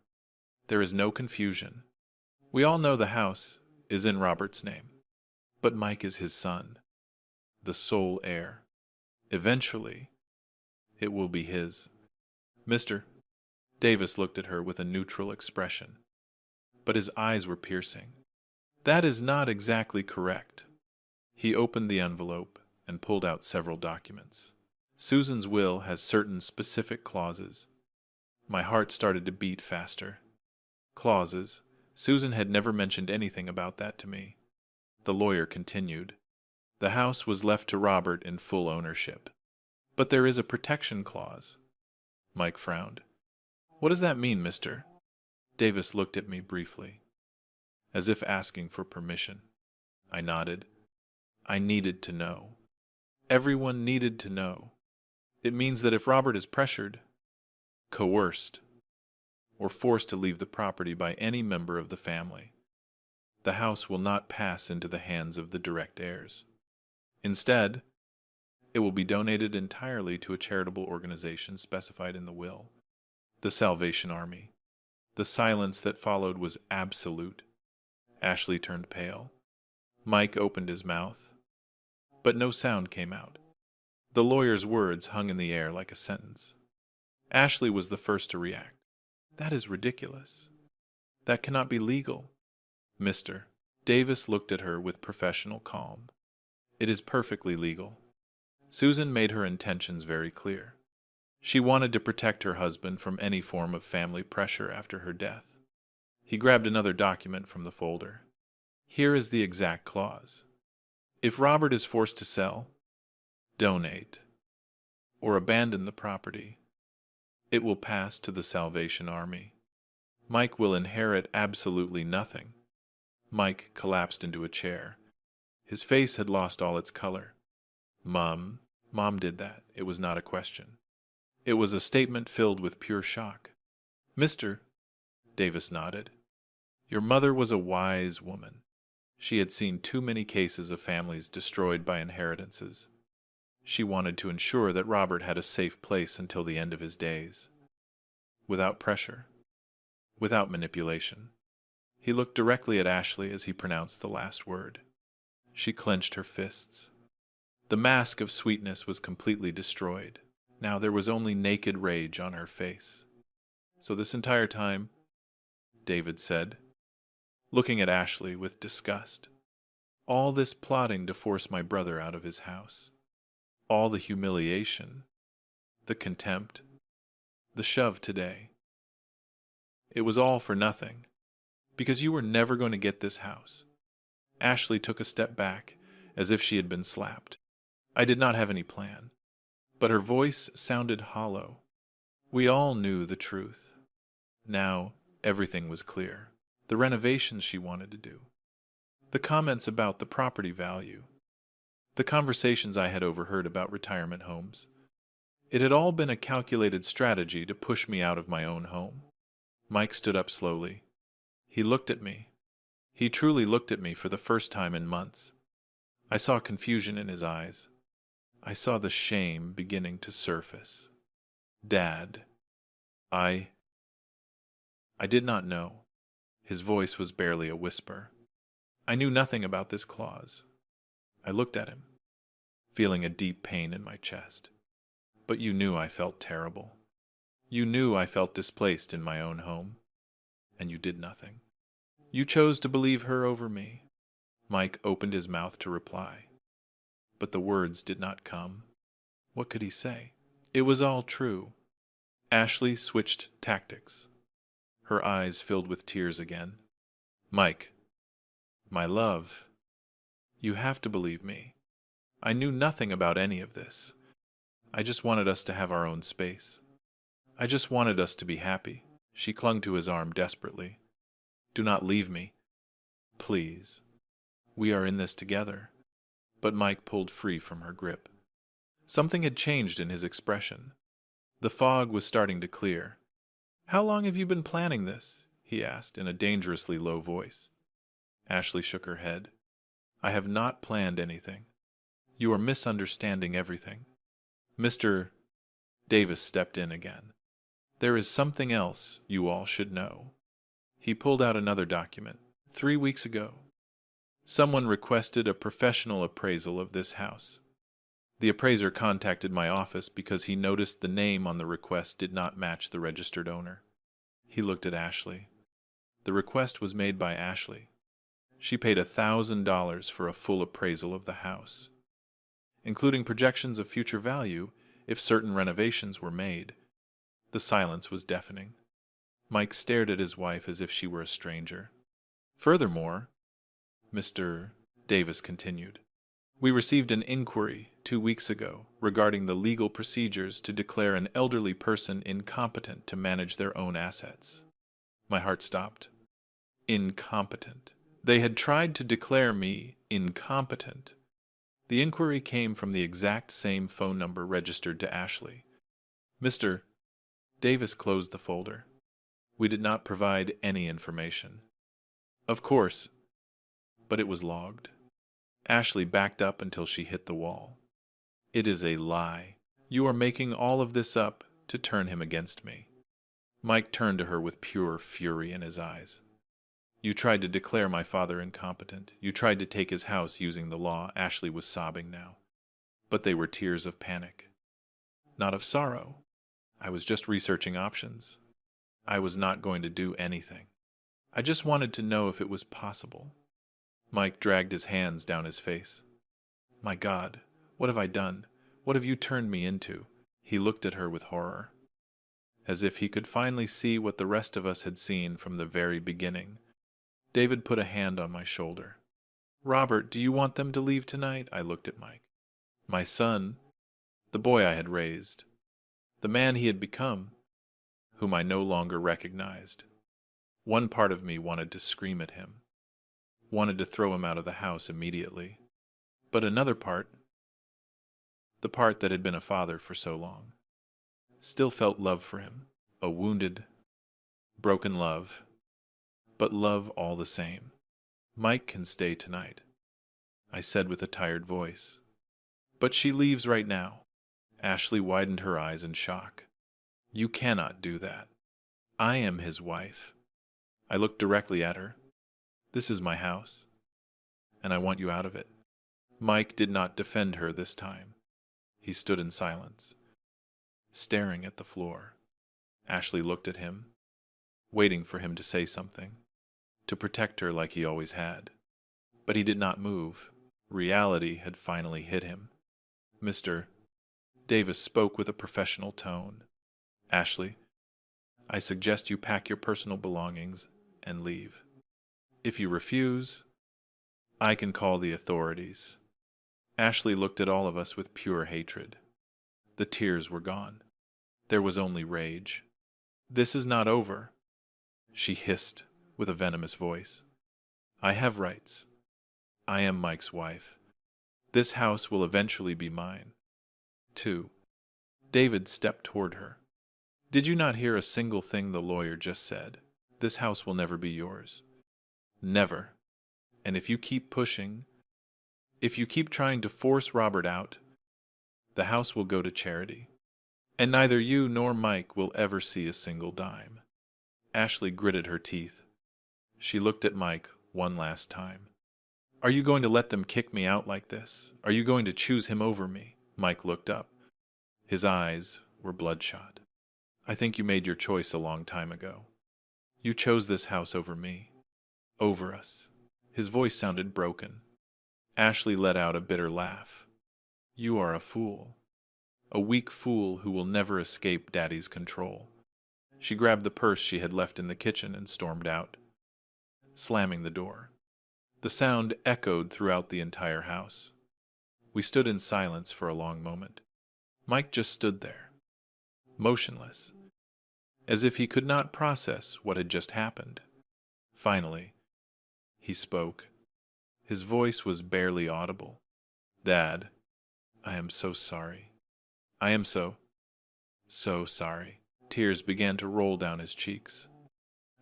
There is no confusion. We all know the house is in Robert's name, but Mike is his son, the sole heir. Eventually, it will be his. Mr. Davis looked at her with a neutral expression, but his eyes were piercing. That is not exactly correct. He opened the envelope and pulled out several documents. Susan's will has certain specific clauses. My heart started to beat faster. Clauses. Susan had never mentioned anything about that to me. The lawyer continued. The house was left to Robert in full ownership. But there is a protection clause. Mike frowned. What does that mean, mister? Davis looked at me briefly, as if asking for permission. I nodded. I needed to know. Everyone needed to know. It means that if Robert is pressured, coerced, or forced to leave the property by any member of the family, the house will not pass into the hands of the direct heirs. Instead, it will be donated entirely to a charitable organization specified in the will, the Salvation Army. The silence that followed was absolute. Ashley turned pale. Mike opened his mouth, but no sound came out. The lawyer's words hung in the air like a sentence. Ashley was the first to react. That is ridiculous. That cannot be legal. Mr. Davis looked at her with professional calm. It is perfectly legal. Susan made her intentions very clear. She wanted to protect her husband from any form of family pressure after her death. He grabbed another document from the folder. Here is the exact clause. If Robert is forced to sell, donate, or abandon the property, it will pass to the Salvation Army. Mike will inherit absolutely nothing. Mike collapsed into a chair. His face had lost all its color. Mom did that. It was not a question. It was a statement filled with pure shock. Mr. Davis nodded. Your mother was a wise woman. She had seen too many cases of families destroyed by inheritances. She wanted to ensure that Robert had a safe place until the end of his days. Without pressure. Without manipulation. He looked directly at Ashley as he pronounced the last word. She clenched her fists. The mask of sweetness was completely destroyed. Now there was only naked rage on her face. So this entire time, David said, looking at Ashley with disgust, all this plotting to force my brother out of his house, all the humiliation, the contempt, the shove today. It was all for nothing, because you were never going to get this house. Ashley took a step back, as if she had been slapped. I did not have any plan, but her voice sounded hollow. We all knew the truth. Now everything was clear. The renovations she wanted to do, the comments about the property value, the conversations I had overheard about retirement homes. It had all been a calculated strategy to push me out of my own home. Mike stood up slowly. He looked at me. He truly looked at me for the first time in months. I saw confusion in his eyes. I saw the shame beginning to surface. Dad, I did not know. His voice was barely a whisper. I knew nothing about this clause. I looked at him, feeling a deep pain in my chest. But you knew I felt terrible. You knew I felt displaced in my own home. And you did nothing. You chose to believe her over me. Mike opened his mouth to reply. But the words did not come. What could he say? It was all true. Ashley switched tactics. Her eyes filled with tears again. Mike, my love, you have to believe me. I knew nothing about any of this. I just wanted us to have our own space. I just wanted us to be happy. She clung to his arm desperately. Do not leave me. Please. We are in this together. But Mike pulled free from her grip. Something had changed in his expression. The fog was starting to clear. How long have you been planning this? He asked in a dangerously low voice. Ashley shook her head. I have not planned anything. You are misunderstanding everything. Mr. Davis stepped in again. There is something else you all should know. He pulled out another document. 3 weeks ago, someone requested a professional appraisal of this house. The appraiser contacted my office because he noticed the name on the request did not match the registered owner. He looked at Ashley. The request was made by Ashley. She paid $1,000 for a full appraisal of the house, including projections of future value if certain renovations were made. The silence was deafening. Mike stared at his wife as if she were a stranger. Furthermore, Mr. Davis continued, we received an inquiry 2 weeks ago regarding the legal procedures to declare an elderly person incompetent to manage their own assets. My heart stopped. Incompetent. They had tried to declare me incompetent. The inquiry came from the exact same phone number registered to Ashley. Mr. Davis closed the folder. We did not provide any information. Of course, but it was logged. Ashley backed up until she hit the wall. It is a lie. You are making all of this up to turn him against me. Mike turned to her with pure fury in his eyes. You tried to declare my father incompetent. You tried to take his house using the law. Ashley was sobbing now. But they were tears of panic, not of sorrow. I was just researching options. I was not going to do anything. I just wanted to know if it was possible. Mike dragged his hands down his face. My God, what have I done? What have you turned me into? He looked at her with horror, as if he could finally see what the rest of us had seen from the very beginning. David put a hand on my shoulder. Robert, do you want them to leave tonight? I looked at Mike. My son, the boy I had raised, the man he had become, whom I no longer recognized. One part of me wanted to scream at him, wanted to throw him out of the house immediately. But another part, the part that had been a father for so long, still felt love for him, a wounded, broken love, but love all the same. Mike can stay tonight, I said with a tired voice. But she leaves right now. Ashley widened her eyes in shock. You cannot do that. I am his wife. I looked directly at her. This is my house, and I want you out of it. Mike did not defend her this time. He stood in silence, staring at the floor. Ashley looked at him, waiting for him to say something, to protect her like he always had. But he did not move. Reality had finally hit him. Mr. Davis spoke with a professional tone. Ashley, I suggest you pack your personal belongings and leave. If you refuse, I can call the authorities. Ashley looked at all of us with pure hatred. The tears were gone. There was only rage. This is not over, she hissed with a venomous voice. I have rights. I am Mike's wife. This house will eventually be mine. 2. David stepped toward her. Did you not hear a single thing the lawyer just said? This house will never be yours. Never. And if you keep pushing, if you keep trying to force Robert out, the house will go to charity. And neither you nor Mike will ever see a single dime. Ashley gritted her teeth. She looked at Mike one last time. Are you going to let them kick me out like this? Are you going to choose him over me? Mike looked up. His eyes were bloodshot. I think you made your choice a long time ago. You chose this house over me. Over us. His voice sounded broken. Ashley let out a bitter laugh. You are a fool. A weak fool who will never escape Daddy's control. She grabbed the purse she had left in the kitchen and stormed out, slamming the door. The sound echoed throughout the entire house. We stood in silence for a long moment. Mike just stood there, motionless, as if he could not process what had just happened. Finally, he spoke. His voice was barely audible. Dad, I am so sorry. I am so sorry. Tears began to roll down his cheeks.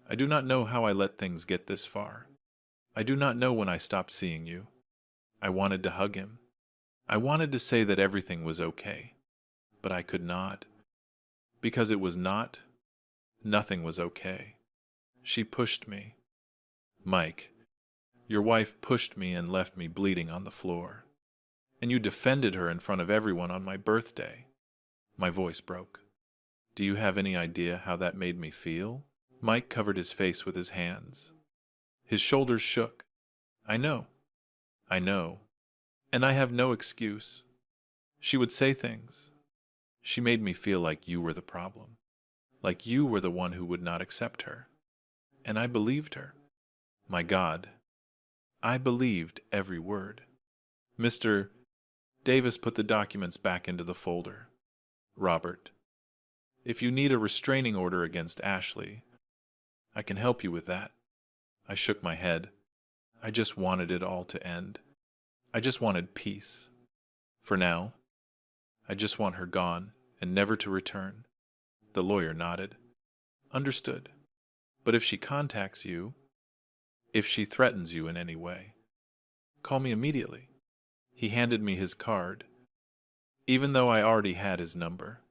I do not know how I let things get this far. I do not know when I stopped seeing you. I wanted to hug him. I wanted to say that everything was okay. But I could not. Because it was not. Nothing was okay. She pushed me. Mike, your wife pushed me and left me bleeding on the floor. And you defended her in front of everyone on my birthday. My voice broke. Do you have any idea how that made me feel? Mike covered his face with his hands. His shoulders shook. I know. And I have no excuse. She would say things. She made me feel like you were the problem. Like you were the one who would not accept her. And I believed her. My God, I believed every word. Mr. Davis put the documents back into the folder. Robert, if you need a restraining order against Ashley, I can help you with that. I shook my head. I just wanted it all to end. I just wanted peace. For now, I just want her gone and never to return. The lawyer nodded. Understood. But if she contacts you, if she threatens you in any way, call me immediately. He handed me his card. Even though I already had his number,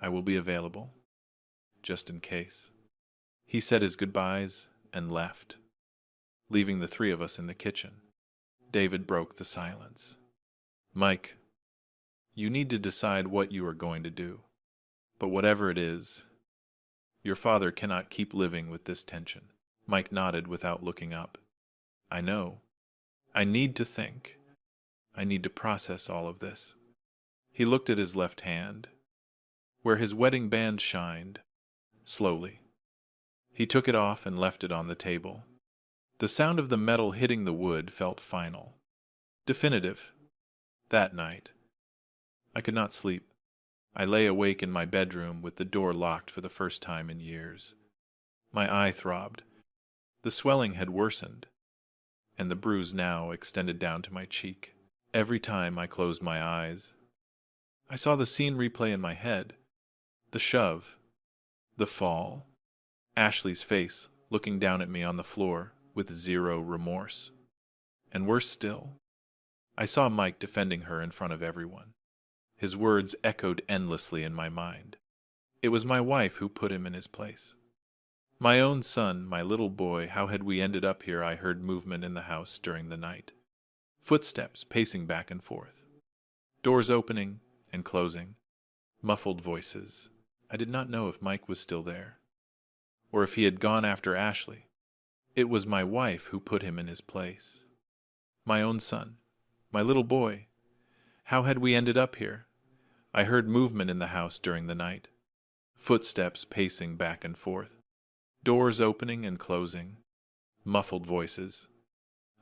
I will be available, just in case. He said his goodbyes and left. leaving the three of us in the kitchen. David broke the silence. Mike, you need to decide what you are going to do. But whatever it is, your father cannot keep living with this tension. Mike nodded without looking up. I know. I need to think. I need to process all of this. He looked at his left hand, where his wedding band shined, slowly. He took it off and left it on the table. The sound of the metal hitting the wood felt final, definitive. That night, I could not sleep. I lay awake in my bedroom with the door locked for the first time in years. My eye throbbed. The swelling had worsened, and the bruise now extended down to my cheek. Every time I closed my eyes, I saw the scene replay in my head. The shove, the fall, Ashley's face looking down at me on the floor with zero remorse. And worse still, I saw Mike defending her in front of everyone. His words echoed endlessly in my mind. It was my wife who put him in his place. My own son, my little boy, how had we ended up here? I heard movement in the house during the night. Footsteps pacing back and forth. Doors opening and closing. Muffled voices. I did not know if Mike was still there, or if he had gone after Ashley. It was my wife who put him in his place. My own son, my little boy. How had we ended up here? I heard movement in the house during the night. Footsteps pacing back and forth. Doors opening and closing. Muffled voices.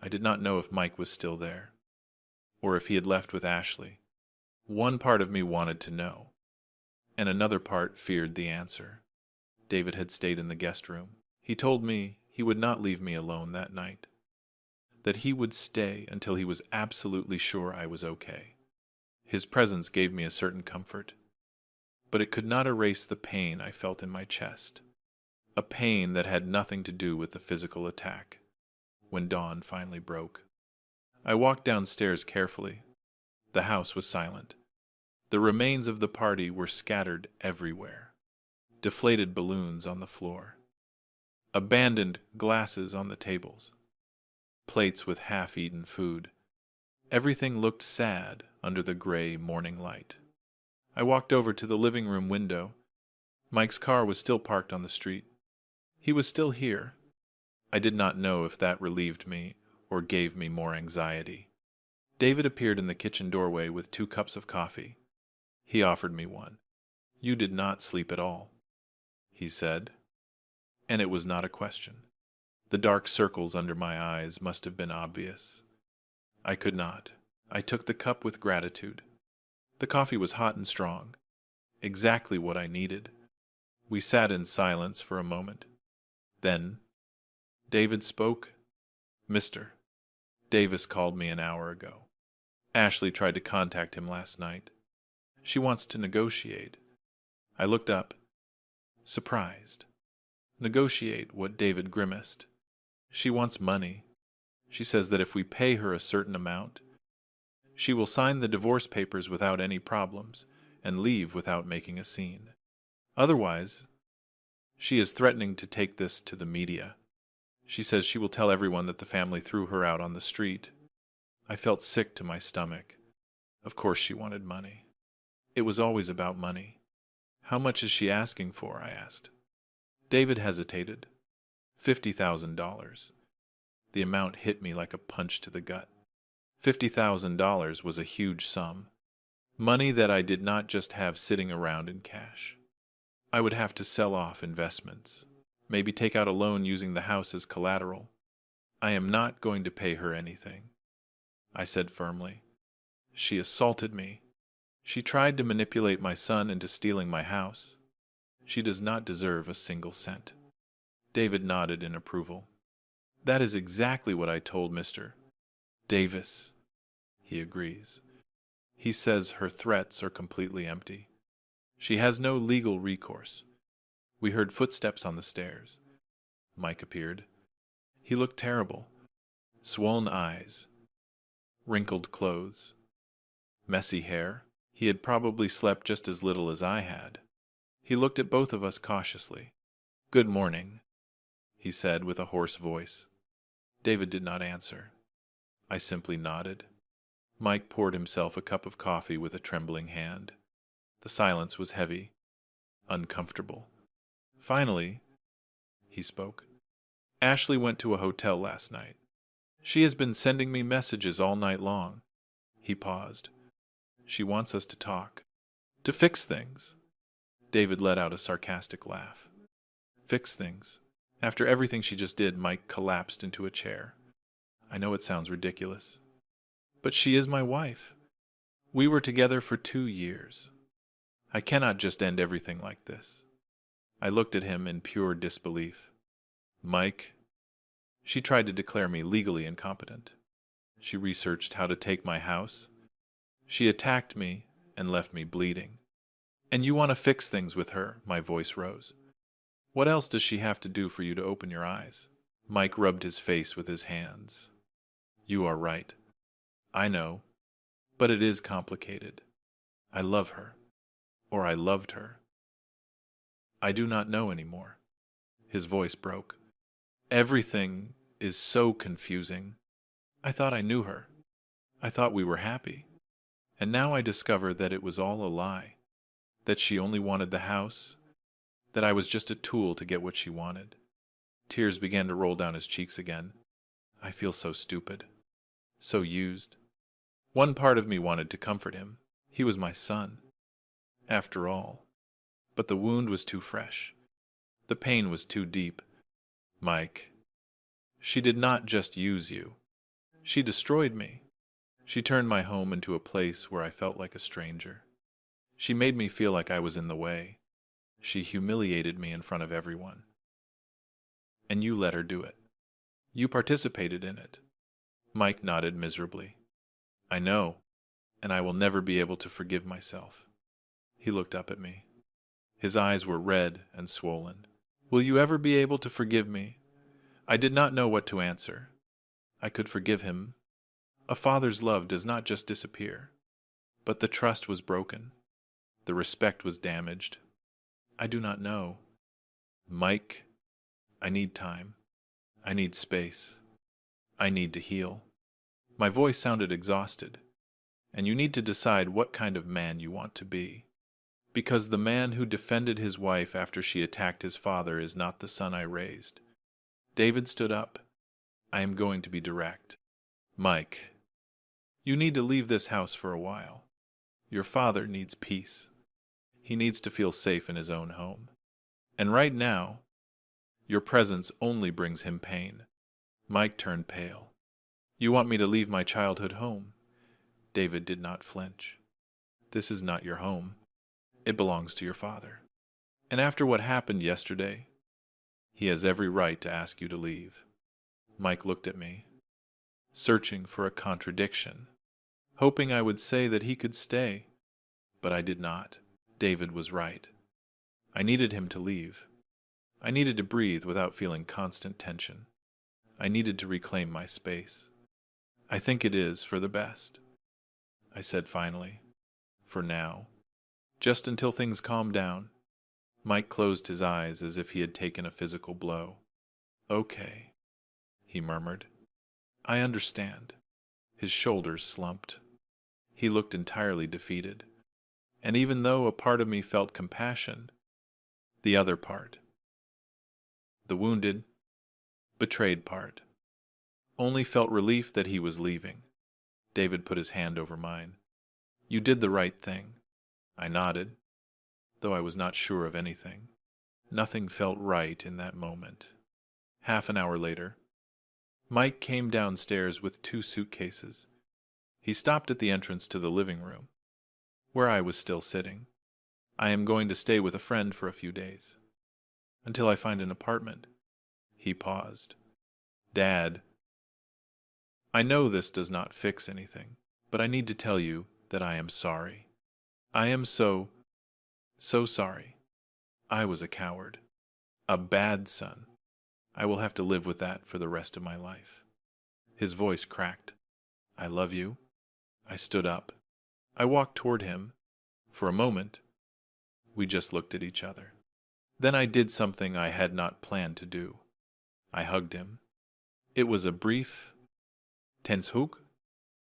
I did not know if Mike was still there, or if he had left with Ashley. One part of me wanted to know, and another part feared the answer. David had stayed in the guest room. He told me he would not leave me alone that night, that he would stay until he was absolutely sure I was okay. His presence gave me a certain comfort, but it could not erase the pain I felt in my chest, a pain that had nothing to do with the physical attack. When dawn finally broke, I walked downstairs carefully. The house was silent. The remains of the party were scattered everywhere. Deflated balloons on the floor. Abandoned glasses on the tables. Plates with half-eaten food. Everything looked sad under the gray morning light. I walked over to the living room window. Mike's car was still parked on the street. He was still here. I did not know if that relieved me or gave me more anxiety. David appeared in the kitchen doorway with 2 cups of coffee. He offered me one. You did not sleep at all, he said. And it was not a question. The dark circles under my eyes must have been obvious. I could not. I took the cup with gratitude. The coffee was hot and strong. Exactly what I needed. We sat in silence for a moment. Then David spoke. Mr. Davis called me an hour ago. Ashley tried to contact him last night. She wants to negotiate. I looked up, surprised. Negotiate what? David grimaced. She wants money. She says that if we pay her a certain amount, she will sign the divorce papers without any problems and leave without making a scene. Otherwise, she is threatening to take this to the media. She says she will tell everyone that the family threw her out on the street. I felt sick to my stomach. Of course she wanted money. It was always about money. How much is she asking for? I asked. David hesitated. $50,000. The amount hit me like a punch to the gut. $50,000 was a huge sum. Money that I did not just have sitting around in cash. I would have to sell off investments. Maybe take out a loan using the house as collateral. I am not going to pay her anything, I said firmly. She assaulted me. She tried to manipulate my son into stealing my house. She does not deserve a single cent. David nodded in approval. That is exactly what I told Mr. Davis. He agrees. He says her threats are completely empty. She has no legal recourse. We heard footsteps on the stairs. Mike appeared. He looked terrible. Swollen eyes. Wrinkled clothes. Messy hair. He had probably slept just as little as I had. He looked at both of us cautiously. Good morning, he said with a hoarse voice. David did not answer. I simply nodded. Mike poured himself a cup of coffee with a trembling hand. The silence was heavy, uncomfortable. Finally, he spoke. Ashley went to a hotel last night. She has been sending me messages all night long. He paused. She wants us to talk. To fix things. David let out a sarcastic laugh. Fix things. After everything she just did, Mike collapsed into a chair. I know it sounds ridiculous. But she is my wife. We were together for 2 years. I cannot just end everything like this. I looked at him in pure disbelief. Mike, she tried to declare me legally incompetent. She researched how to take my house. She attacked me and left me bleeding. And you want to fix things with her, my voice rose. What else does she have to do for you to open your eyes? Mike rubbed his face with his hands. You are right. I know, but it is complicated. I love her, or I loved her. I do not know anymore. His voice broke. Everything is so confusing. I thought I knew her. I thought we were happy. And now I discover that it was all a lie. That she only wanted the house. That I was just a tool to get what she wanted. Tears began to roll down his cheeks again. I feel so stupid. So used. One part of me wanted to comfort him. He was my son. After all. But the wound was too fresh. The pain was too deep. Mike, she did not just use you. She destroyed me. She turned my home into a place where I felt like a stranger. She made me feel like I was in the way. She humiliated me in front of everyone. And you let her do it. You participated in it. Mike nodded miserably. I know, and I will never be able to forgive myself. He looked up at me. His eyes were red and swollen. Will you ever be able to forgive me? I did not know what to answer. I could forgive him. A father's love does not just disappear. But the trust was broken. The respect was damaged. I do not know. Mike, I need time. I need space. I need to heal. My voice sounded exhausted. And you need to decide what kind of man you want to be. Because the man who defended his wife after she attacked his father is not the son I raised. David stood up. I am going to be direct. Mike, you need to leave this house for a while. Your father needs peace. He needs to feel safe in his own home. And right now, your presence only brings him pain. Mike turned pale. You want me to leave my childhood home? David did not flinch. This is not your home. It belongs to your father. And after what happened yesterday, he has every right to ask you to leave. Mike looked at me, searching for a contradiction, hoping I would say that he could stay. But I did not. David was right. I needed him to leave. I needed to breathe without feeling constant tension. I needed to reclaim my space. I think it is for the best, I said finally. For now. Just until things calm down. Mike closed his eyes as if he had taken a physical blow. Okay, he murmured. I understand. His shoulders slumped. He looked entirely defeated. And even though a part of me felt compassion, the other part, the wounded, betrayed part, only felt relief that he was leaving. David put his hand over mine. You did the right thing. I nodded, though I was not sure of anything. Nothing felt right in that moment. Half an hour later, Mike came downstairs with 2 suitcases. He stopped at the entrance to the living room, where I was still sitting. I am going to stay with a friend for a few days, until I find an apartment. He paused. Dad, I know this does not fix anything, but I need to tell you that I am sorry. I am so sorry. I was a coward. A bad son. I will have to live with that for the rest of my life. His voice cracked. I love you. I stood up. I walked toward him. For a moment, we just looked at each other. Then I did something I had not planned to do. I hugged him. It was a brief, tense hook,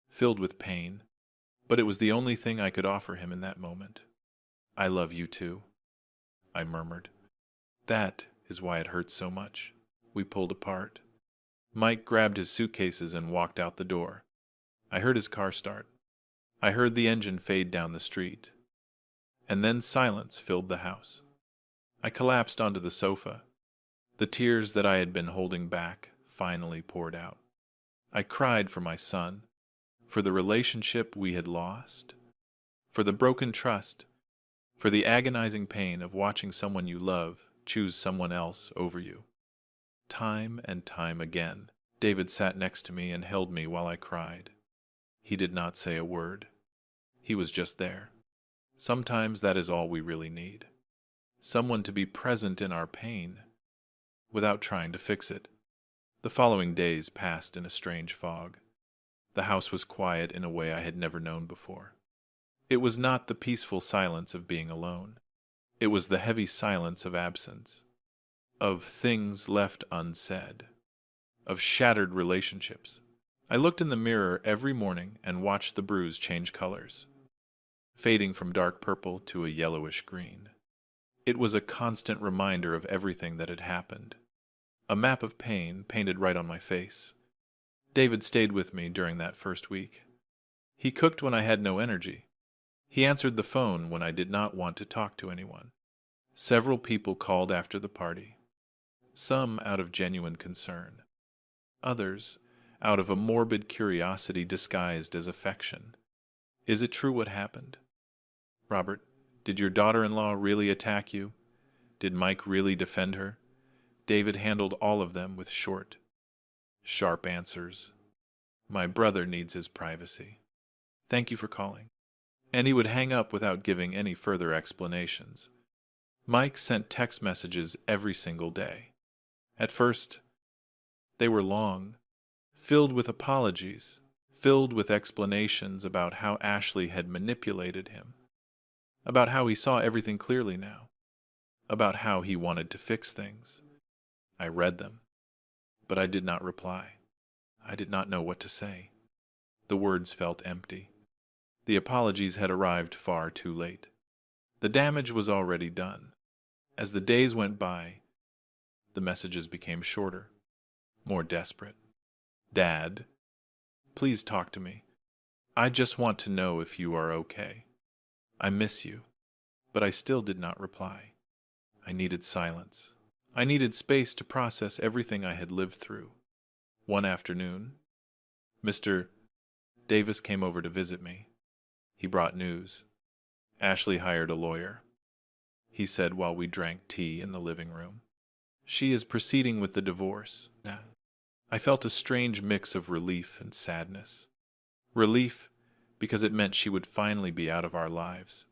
filled with pain, but it was the only thing I could offer him in that moment. I love you too, I murmured. That is why it hurts so much. We pulled apart. Mike grabbed his suitcases and walked out the door. I heard his car start. I heard the engine fade down the street. And then silence filled the house. I collapsed onto the sofa. The tears that I had been holding back finally poured out. I cried for my son, for the relationship we had lost, for the broken trust, for the agonizing pain of watching someone you love choose someone else over you. Time and time again, David sat next to me and held me while I cried. He did not say a word. He was just there. Sometimes that is all we really need. Someone to be present in our pain, without trying to fix it. The following days passed in a strange fog. The house was quiet in a way I had never known before. It was not the peaceful silence of being alone. It was the heavy silence of absence, of things left unsaid, of shattered relationships. I looked in the mirror every morning and watched the bruise change colors, fading from dark purple to a yellowish green. It was a constant reminder of everything that had happened, a map of pain painted right on my face. David stayed with me during that first week. He cooked when I had no energy. He answered the phone when I did not want to talk to anyone. Several people called after the party, some out of genuine concern, others out of a morbid curiosity disguised as affection. Is it true what happened? Robert, did your daughter-in-law really attack you? Did Mike really defend her? David handled all of them with short, sharp answers. My brother needs his privacy. Thank you for calling. And he would hang up without giving any further explanations. Mike sent text messages every single day. At first, they were long, filled with apologies, filled with explanations about how Ashley had manipulated him, about how he saw everything clearly now, about how he wanted to fix things. I read them, but I did not reply. I did not know what to say. The words felt empty. The apologies had arrived far too late. The damage was already done. As the days went by, the messages became shorter, more desperate. Dad, please talk to me. I just want to know if you are okay. I miss you. But I still did not reply. I needed silence. I needed space to process everything I had lived through. One afternoon, Mr. Davis came over to visit me. He brought news. Ashley hired a lawyer, he said while we drank tea in the living room. She is proceeding with the divorce. I felt a strange mix of relief and sadness. Relief because it meant she would finally be out of our lives.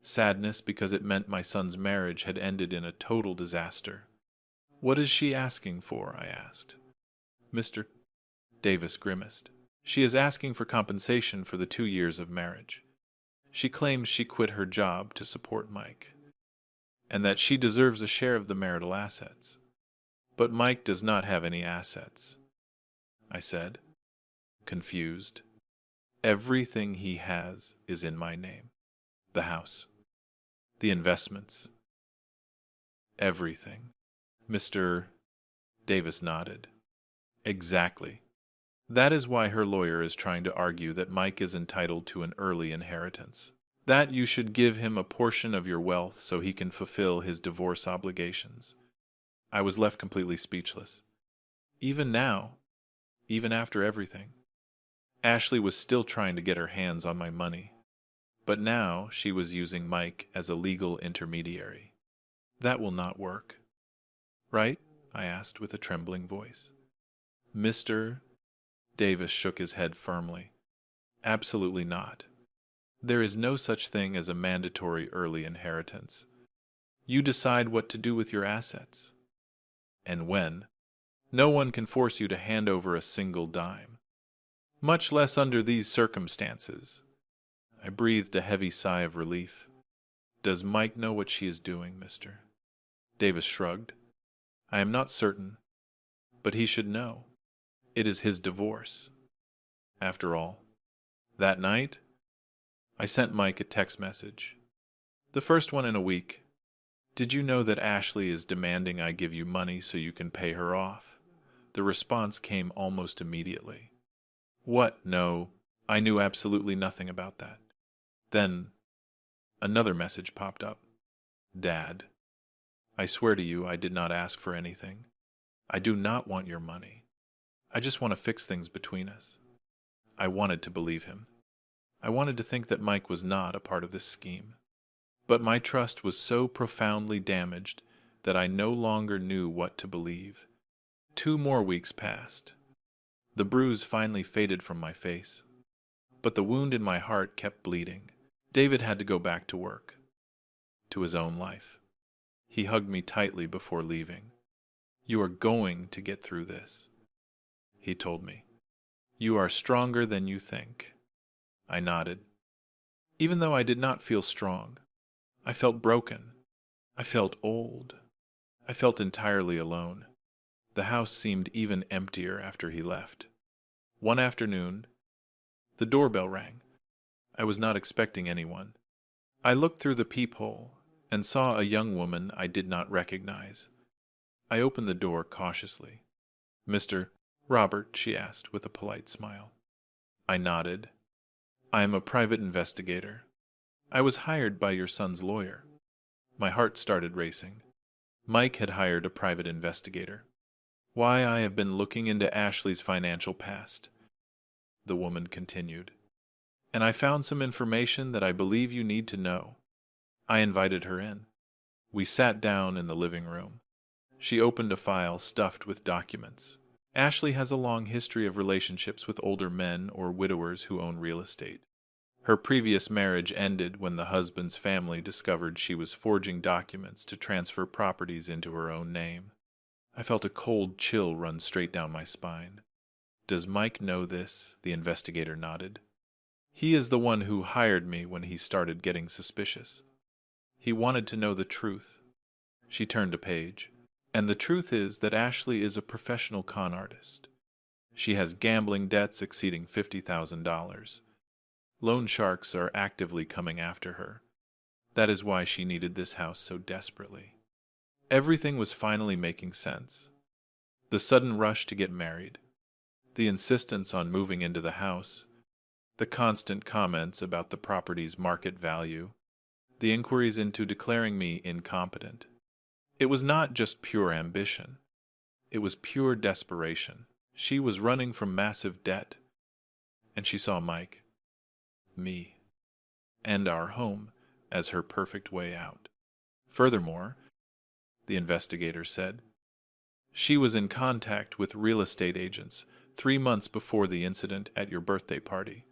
Sadness because it meant my son's marriage had ended in a total disaster. What is she asking for? I asked. Mr. Davis grimaced. She is asking for compensation for the 2 years of marriage. She claims she quit her job to support Mike, and that she deserves a share of the marital assets. But Mike does not have any assets, I said, confused. Everything he has is in my name. The house, the investments, everything. Mr. Davis nodded. Exactly. That is why her lawyer is trying to argue that Mike is entitled to an early inheritance. That you should give him a portion of your wealth so he can fulfill his divorce obligations. I was left completely speechless. Even now, even after everything, Ashley was still trying to get her hands on my money. But now she was using Mike as a legal intermediary. That will not work. Right? I asked with a trembling voice. Mr. Davis shook his head firmly. Absolutely not. There is no such thing as a mandatory early inheritance. You decide what to do with your assets. And when. No one can force you to hand over a single dime. Much less under these circumstances. I breathed a heavy sigh of relief. Does Mike know what she is doing, Mr. Davis shrugged. I am not certain, but he should know. It is his divorce. After all, that night, I sent Mike a text message. The first one in a week. Did you know that Ashley is demanding I give you money so you can pay her off? The response came almost immediately. What? No, I knew absolutely nothing about that. Then, another message popped up. Dad, I swear to you I did not ask for anything. I do not want your money. I just want to fix things between us. I wanted to believe him. I wanted to think that Mike was not a part of this scheme. But my trust was so profoundly damaged that I no longer knew what to believe. 2 more weeks passed. The bruise finally faded from my face, but the wound in my heart kept bleeding. David had to go back to work, to his own life. He hugged me tightly before leaving. You are going to get through this, he told me. You are stronger than you think. I nodded. Even though I did not feel strong, I felt broken. I felt old. I felt entirely alone. The house seemed even emptier after he left. One afternoon, the doorbell rang. I was not expecting anyone. I looked through the peephole and saw a young woman I did not recognize. I opened the door cautiously. Mr. Robert, she asked with a polite smile. I nodded. I am a private investigator. I was hired by your son's lawyer. My heart started racing. Mike had hired a private investigator. Why, I have been looking into Ashley's financial past, the woman continued. And I found some information that I believe you need to know. I invited her in. We sat down in the living room. She opened a file stuffed with documents. Ashley has a long history of relationships with older men or widowers who own real estate. Her previous marriage ended when the husband's family discovered she was forging documents to transfer properties into her own name. I felt a cold chill run straight down my spine. Does Mike know this? The investigator nodded. He is the one who hired me when he started getting suspicious. He wanted to know the truth. She turned a page. And the truth is that Ashley is a professional con artist. She has gambling debts exceeding $50,000. Loan sharks are actively coming after her. That is why she needed this house so desperately. Everything was finally making sense. The sudden rush to get married, the insistence on moving into the house, the constant comments about the property's market value, the inquiries into declaring me incompetent. It was not just pure ambition. It was pure desperation. She was running from massive debt. And she saw Mike, me, and our home as her perfect way out. Furthermore, the investigator said, she was in contact with real estate agents 3 months before the incident at your birthday party.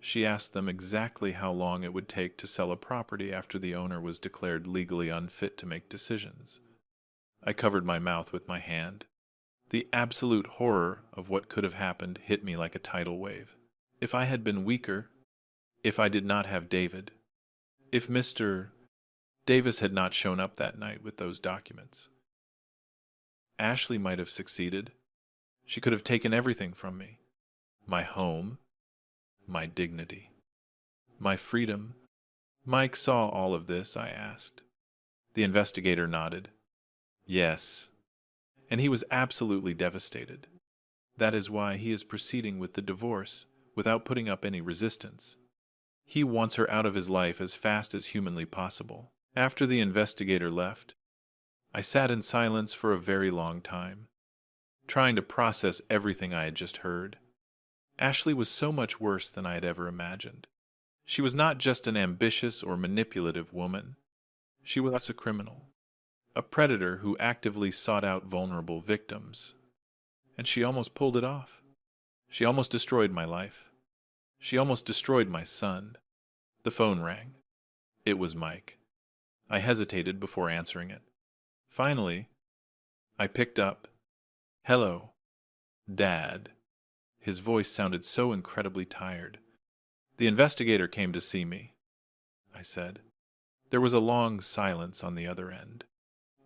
She asked them exactly how long it would take to sell a property after the owner was declared legally unfit to make decisions. I covered my mouth with my hand. The absolute horror of what could have happened hit me like a tidal wave. If I had been weaker, if I did not have David, if Mr. Davis had not shown up that night with those documents, Ashley might have succeeded. She could have taken everything from me. My home, my dignity, my freedom. Mike saw all of this, I asked. The investigator nodded. Yes, and he was absolutely devastated. That is why he is proceeding with the divorce without putting up any resistance. He wants her out of his life as fast as humanly possible. After the investigator left, I sat in silence for a very long time, trying to process everything I had just heard. Ashley was so much worse than I had ever imagined. She was not just an ambitious or manipulative woman. She was a criminal, a predator who actively sought out vulnerable victims. And she almost pulled it off. She almost destroyed my life. She almost destroyed my son. The phone rang. It was Mike. I hesitated before answering it. Finally, I picked up. Hello, Dad. His voice sounded so incredibly tired. The investigator came to see me, I said. There was a long silence on the other end.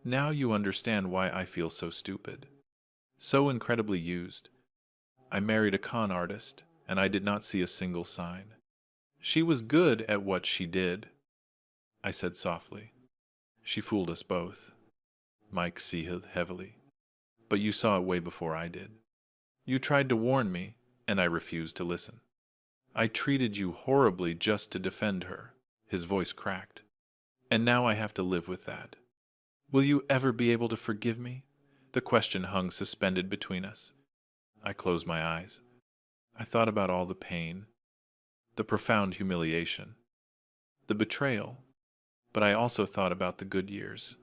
Now you understand why I feel so stupid, so incredibly used. I married a con artist, and I did not see a single sign. She was good at what she did, I said softly. She fooled us both. Mike sighed heavily. But you saw it way before I did. You tried to warn me, and I refused to listen. I treated you horribly just to defend her. His voice cracked. And now I have to live with that. Will you ever be able to forgive me? The question hung suspended between us. I closed my eyes. I thought about all the pain, the profound humiliation, the betrayal, but I also thought about the good years,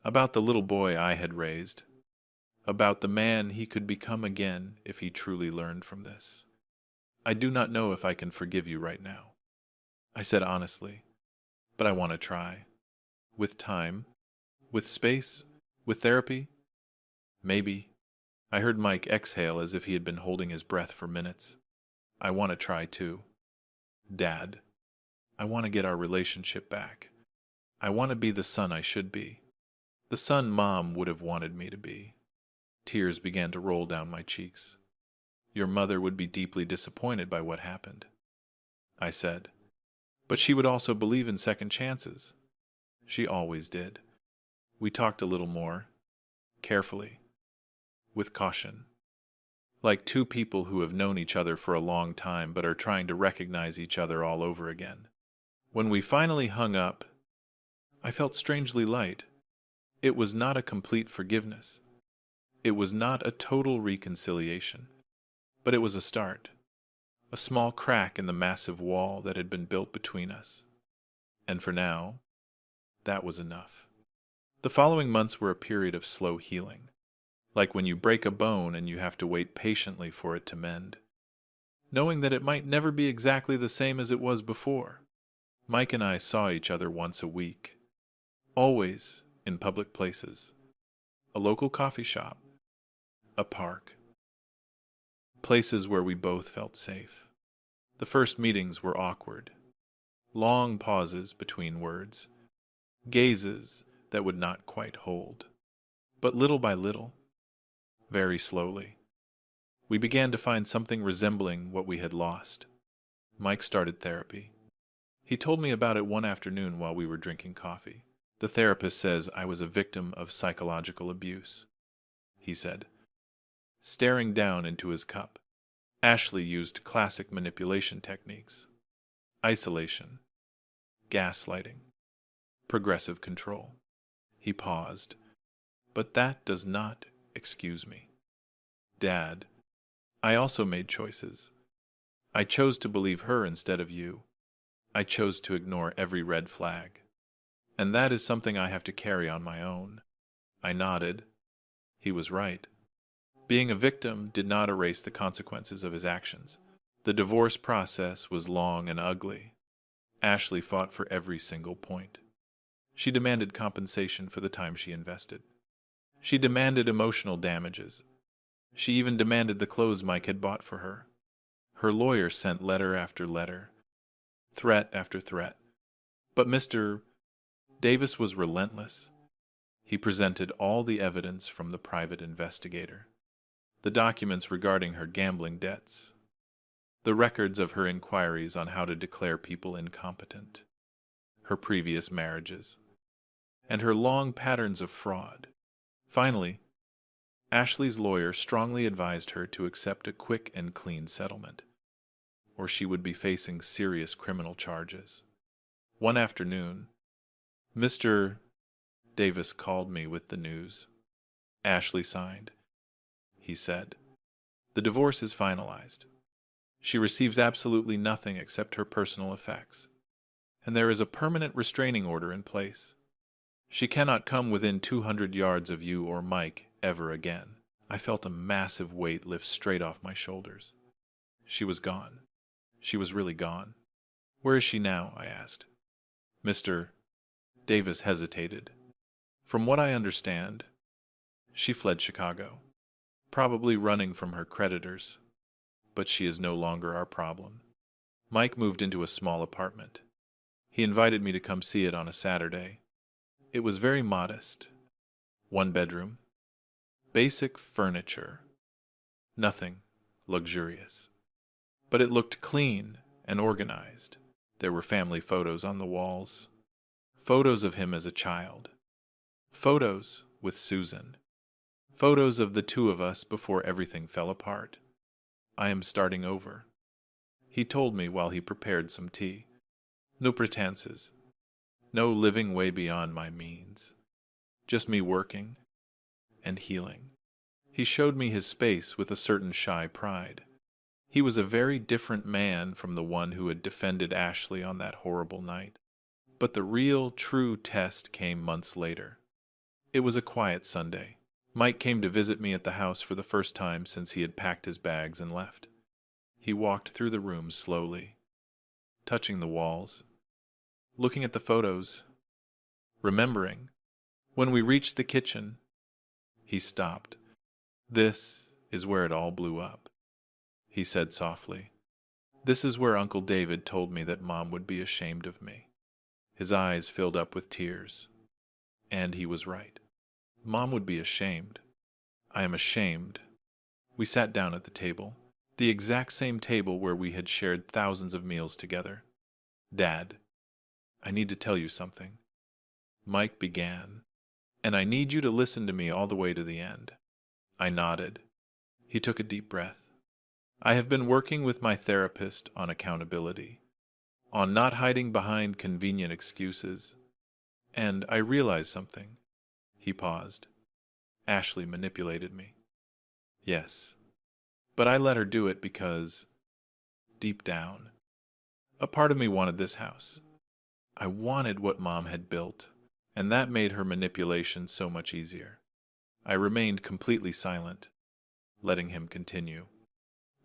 about the little boy I had raised, about the man he could become again if he truly learned from this. I do not know if I can forgive you right now, I said honestly, but I want to try. With time, with space, with therapy, maybe. I heard Mike exhale as if he had been holding his breath for minutes. I want to try too. Dad, I want to get our relationship back. I want to be the son I should be. The son Mom would have wanted me to be. Tears began to roll down my cheeks. Your mother would be deeply disappointed by what happened, I said. But she would also believe in second chances. She always did. We talked a little more, carefully, with caution, like two people who have known each other for a long time but are trying to recognize each other all over again. When we finally hung up, I felt strangely light. It was not a complete forgiveness. It was not a total reconciliation. But it was a start, a small crack in the massive wall that had been built between us. And for now, that was enough. The following months were a period of slow healing, like when you break a bone and you have to wait patiently for it to mend, knowing that it might never be exactly the same as it was before. Mike and I saw each other once a week, always in public places, a local coffee shop, a park, places where we both felt safe. The first meetings were awkward, long pauses between words, gazes that would not quite hold. But little by little, very slowly, we began to find something resembling what we had lost. Mike started therapy. He told me about it one afternoon while we were drinking coffee. The therapist says I was a victim of psychological abuse, he said, staring down into his cup. Ashley used classic manipulation techniques: isolation, gaslighting, progressive control. He paused. But that does not excuse me. Dad, I also made choices. I chose to believe her instead of you. I chose to ignore every red flag. And that is something I have to carry on my own. I nodded. He was right. Being a victim did not erase the consequences of his actions. The divorce process was long and ugly. Ashley fought for every single point. She demanded compensation for the time she invested. She demanded emotional damages. She even demanded the clothes Mike had bought for her. Her lawyer sent letter after letter, threat after threat. But Mr. Davis was relentless. He presented all the evidence from the private investigator, the documents regarding her gambling debts, the records of her inquiries on how to declare people incompetent, her previous marriages, and her long patterns of fraud. Finally, Ashley's lawyer strongly advised her to accept a quick and clean settlement, or she would be facing serious criminal charges. One afternoon, Mr. Davis called me with the news. Ashley signed. He said, "The divorce is finalized. She receives absolutely nothing except her personal effects, and there is a permanent restraining order in place. She cannot come within 200 yards of you or Mike ever again." I felt a massive weight lift straight off my shoulders. She was gone. She was really gone. "Where is she now?" I asked. Mr. Davis hesitated. "From what I understand, she fled Chicago, probably running from her creditors, but she is no longer our problem." Mike moved into a small apartment. He invited me to come see it on a Saturday. It was very modest. One bedroom. Basic furniture. Nothing luxurious. But it looked clean and organized. There were family photos on the walls, photos of him as a child, photos with Susan, photos of the two of us before everything fell apart. I am starting over, he told me while he prepared some tea. No pretenses, no living way beyond my means, just me working and healing. He showed me his space with a certain shy pride. He was a very different man from the one who had defended Ashley on that horrible night. But the real, true test came months later. It was a quiet Sunday. Mike came to visit me at the house for the first time since he had packed his bags and left. He walked through the rooms slowly, touching the walls, looking at the photos, remembering. When we reached the kitchen, he stopped. "This is where it all blew up," he said softly. "This is where Uncle David told me that Mom would be ashamed of me." His eyes filled up with tears. And he was right. Mom would be ashamed. I am ashamed. We sat down at the table, the exact same table where we had shared thousands of meals together. "Dad, I need to tell you something," Mike began, "and I need you to listen to me all the way to the end." I nodded. He took a deep breath. "I have been working with my therapist on accountability, on not hiding behind convenient excuses, and I realized something." He paused. "Ashley manipulated me." "Yes, but I let her do it because, deep down, a part of me wanted this house. I wanted what Mom had built, and that made her manipulation so much easier." I remained completely silent, letting him continue.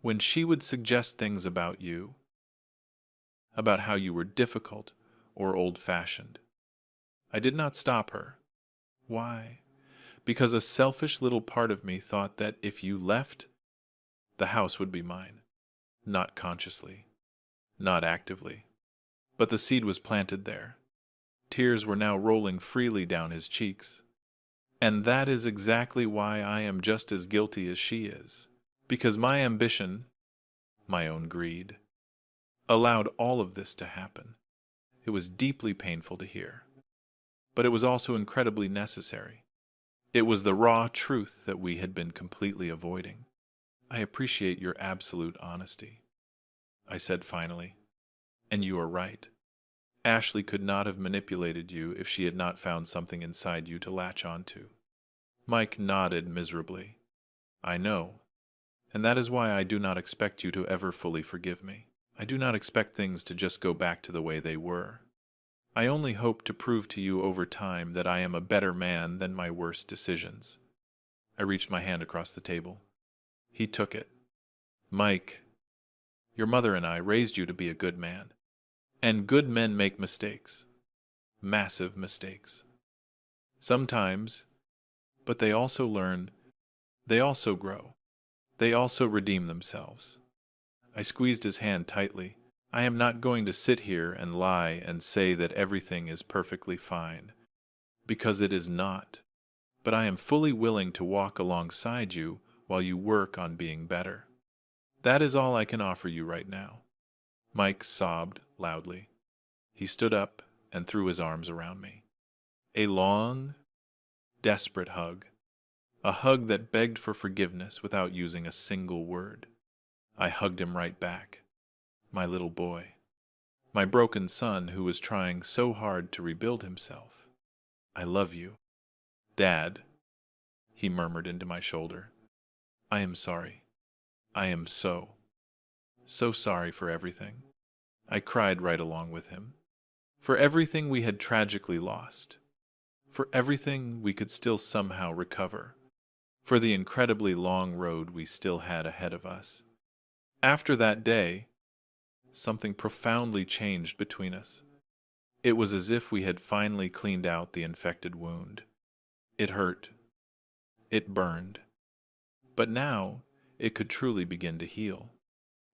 "When she would suggest things about you, about how you were difficult or old-fashioned, I did not stop her. Why? Because a selfish little part of me thought that if you left, the house would be mine. Not consciously, not actively. But the seed was planted there. Tears were now rolling freely down his cheeks. And that is exactly why I am just as guilty as she is. Because my ambition, my own greed, allowed all of this to happen. It was deeply painful to hear. But it was also incredibly necessary. It was the raw truth that we had been completely avoiding. "I appreciate your absolute honesty," I said finally. "And you are right. Ashley could not have manipulated you if she had not found something inside you to latch onto." Mike nodded miserably. "I know. And that is why I do not expect you to ever fully forgive me. I do not expect things to just go back to the way they were. I only hope to prove to you over time that I am a better man than my worst decisions." I reached my hand across the table. He took it. "Mike, your mother and I raised you to be a good man. And good men make mistakes. Massive mistakes. Sometimes, but they also learn, they also grow, they also redeem themselves." I squeezed his hand tightly. "I am not going to sit here and lie and say that everything is perfectly fine, because it is not. But I am fully willing to walk alongside you while you work on being better. That is all I can offer you right now." Mike sobbed loudly. He stood up and threw his arms around me. A long, desperate hug. A hug that begged for forgiveness without using a single word. I hugged him right back. My little boy. My broken son who was trying so hard to rebuild himself. "I love you. Dad," he murmured into my shoulder. "I am sorry. I am so sorry for everything." I cried right along with him. For everything we had tragically lost. For everything we could still somehow recover. For the incredibly long road we still had ahead of us. After that day, something profoundly changed between us. It was as if we had finally cleaned out the infected wound. It hurt. It burned. But now, it could truly begin to heal.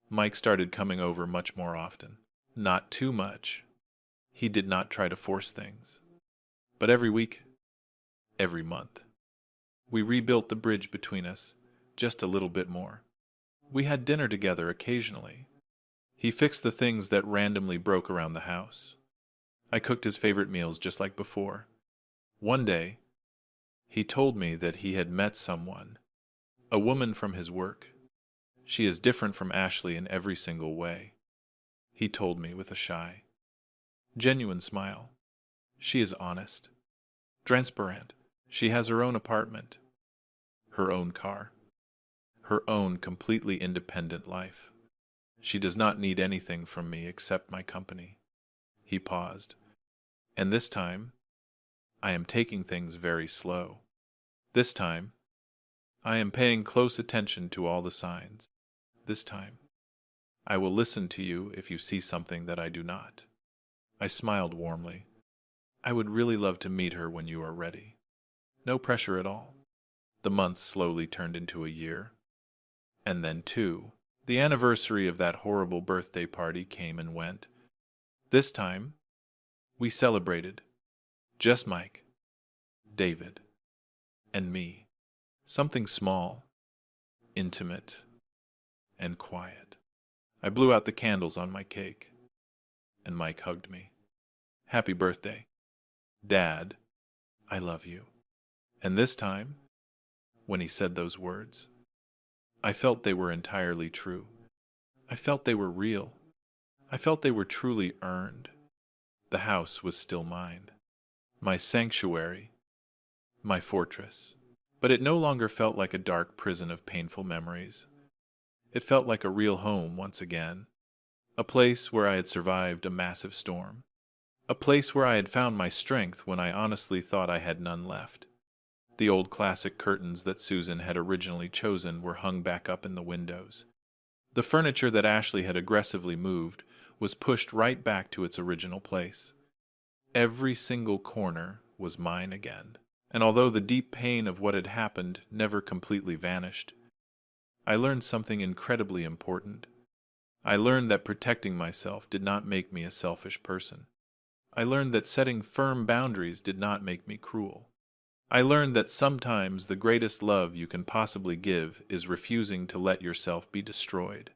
Mike started coming over much more often. Not too much. He did not try to force things. But every week, every month, we rebuilt the bridge between us just a little bit more. We had dinner together occasionally. He fixed the things that randomly broke around the house. I cooked his favorite meals just like before. One day, he told me that he had met someone, a woman from his work. She is different from Ashley in every single way. He told me with a shy, genuine smile. She is honest, transparent. She has her own apartment, her own car, her own completely independent life. She does not need anything from me except my company. He paused. And this time, I am taking things very slow. This time, I am paying close attention to all the signs. This time, I will listen to you if you see something that I do not. I smiled warmly. I would really love to meet her when you are ready. No pressure at all. The months slowly turned into a year. And then two. The anniversary of that horrible birthday party came and went. This time, we celebrated. Just Mike, David, and me. Something small, intimate, and quiet. I blew out the candles on my cake, and Mike hugged me. Happy birthday. Dad, I love you. And this time, when he said those words, I felt they were entirely true. I felt they were real. I felt they were truly earned. The house was still mine. My sanctuary, my fortress. But it no longer felt like a dark prison of painful memories. It felt like a real home once again. A place where I had survived a massive storm. A place where I had found my strength when I honestly thought I had none left. The old classic curtains that Susan had originally chosen were hung back up in the windows. The furniture that Ashley had aggressively moved was pushed right back to its original place. Every single corner was mine again. And although the deep pain of what had happened never completely vanished, I learned something incredibly important. I learned that protecting myself did not make me a selfish person. I learned that setting firm boundaries did not make me cruel. I learned that sometimes the greatest love you can possibly give is refusing to let yourself be destroyed,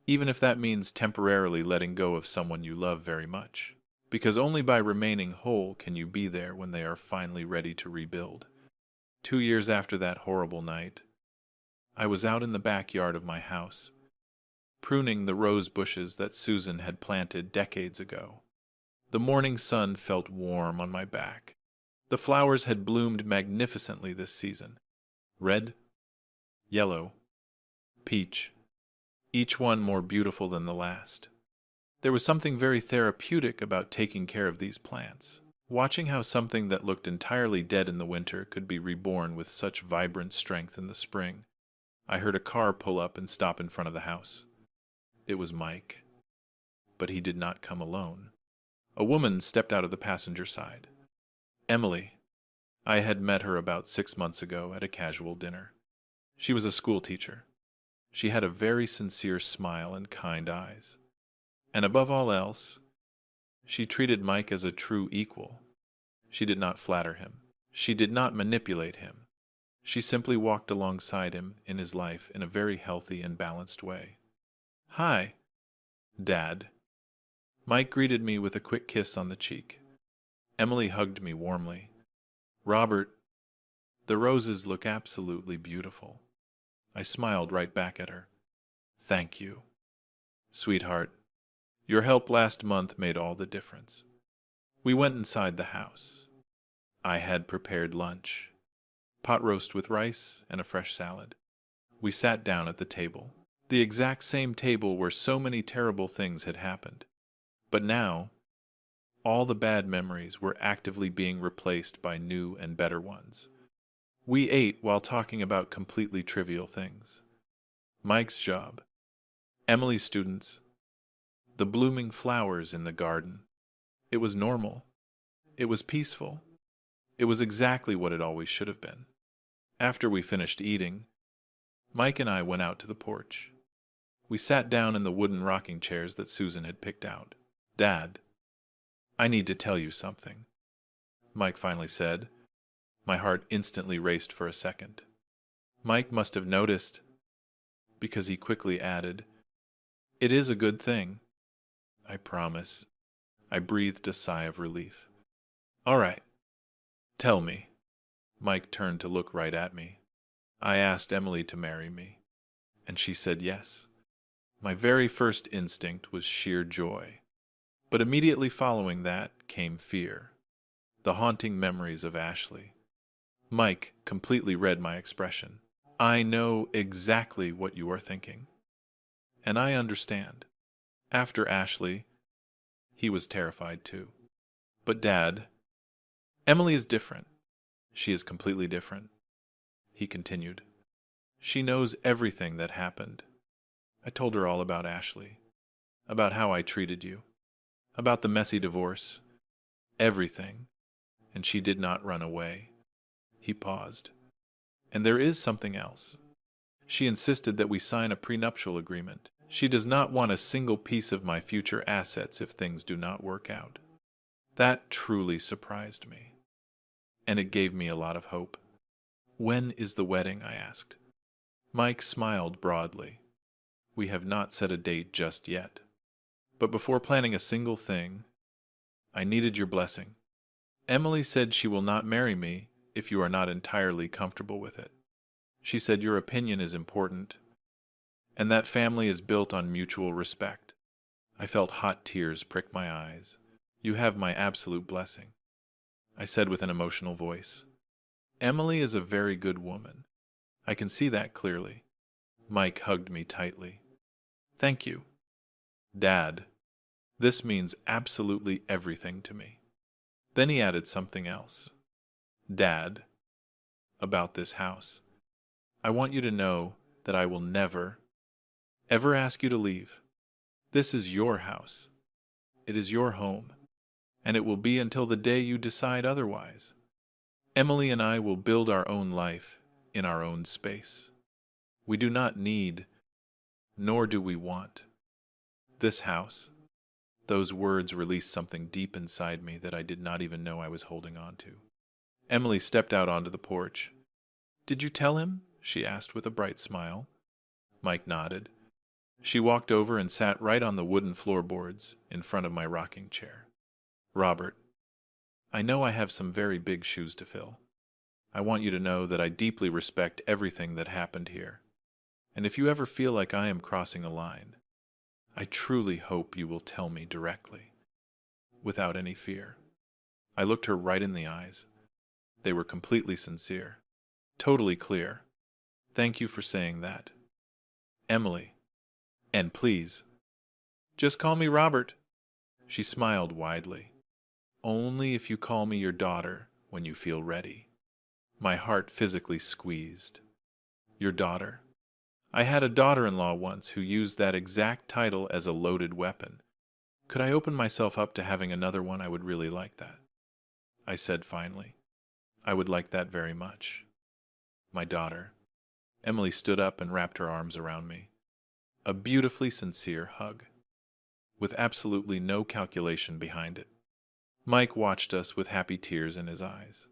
even if that means temporarily letting go of someone you love very much. Because only by remaining whole can you be there when they are finally ready to rebuild. 2 years after that horrible night, I was out in the backyard of my house, pruning the rose bushes that Susan had planted decades ago. The morning sun felt warm on my back. The flowers had bloomed magnificently this season. Red, yellow, peach, each one more beautiful than the last. There was something very therapeutic about taking care of these plants, watching how something that looked entirely dead in the winter could be reborn with such vibrant strength in the spring. I heard a car pull up and stop in front of the house. It was Mike. But he did not come alone. A woman stepped out of the passenger side. Emily. I had met her about 6 months ago at a casual dinner. She was a school teacher. She had a very sincere smile and kind eyes. And above all else, she treated Mike as a true equal. She did not flatter him. She did not manipulate him. She simply walked alongside him in his life in a very healthy and balanced way. Hi, Dad. Mike greeted me with a quick kiss on the cheek. Emily hugged me warmly. Robert, the roses look absolutely beautiful. I smiled right back at her. Thank you. Sweetheart, your help last month made all the difference. We went inside the house. I had prepared lunch. Pot roast with rice and a fresh salad. We sat down at the table. The exact same table where so many terrible things had happened. But now, all the bad memories were actively being replaced by new and better ones. We ate while talking about completely trivial things. Mike's job, Emily's students, the blooming flowers in the garden. It was normal. It was peaceful. It was exactly what it always should have been. After we finished eating, Mike and I went out to the porch. We sat down in the wooden rocking chairs that Susan had picked out. Dad, I need to tell you something, Mike finally said. My heart instantly raced for a second. Mike must have noticed because he quickly added, "It is a good thing." "I promise." I breathed a sigh of relief. "All right, tell me." Mike turned to look right at me. "I asked Emily to marry me, and she said yes." My very first instinct was sheer joy, but immediately following that came fear, the haunting memories of Ashley. Mike completely read my expression. "I know exactly what you are thinking, and I understand. After Ashley, he was terrified too. But Dad, Emily is different. She is completely different," he continued. "She knows everything that happened. I told her all about Ashley, about how I treated you, about the messy divorce, everything, and she did not run away." He paused. "And there is something else. She insisted that we sign a prenuptial agreement. She does not want a single piece of my future assets if things do not work out." That truly surprised me, and it gave me a lot of hope. "When is the wedding?" I asked. Mike smiled broadly. "We have not set a date just yet. But before planning a single thing, I needed your blessing. Emily said she will not marry me if you are not entirely comfortable with it. She said your opinion is important, and that family is built on mutual respect." I felt hot tears prick my eyes. "You have my absolute blessing," I said with an emotional voice. "Emily is a very good woman. I can see that clearly." Mike hugged me tightly. "Thank you. Dad, this means absolutely everything to me." Then he added something else. "Dad, about this house. I want you to know that I will never, ever ask you to leave. This is your house. It is your home, and it will be until the day you decide otherwise. Emily and I will build our own life in our own space. We do not need, nor do we want, this house." Those words released something deep inside me that I did not even know I was holding on to. Emily stepped out onto the porch. "Did you tell him?" she asked with a bright smile. Mike nodded. She walked over and sat right on the wooden floorboards in front of my rocking chair. "Robert, I know I have some very big shoes to fill. I want you to know that I deeply respect everything that happened here. And if you ever feel like I am crossing a line, I truly hope you will tell me directly, without any fear." I looked her right in the eyes. They were completely sincere, totally clear. "Thank you for saying that, Emily. And please, just call me Robert." She smiled widely. "Only if you call me your daughter when you feel ready." My heart physically squeezed. Your daughter. I had a daughter-in-law once who used that exact title as a loaded weapon. Could I open myself up to having another one? I would really like that. I said finally. "I would like that very much." My daughter. Emily stood up and wrapped her arms around me. A beautifully sincere hug, with absolutely no calculation behind it. Mike watched us with happy tears in his eyes.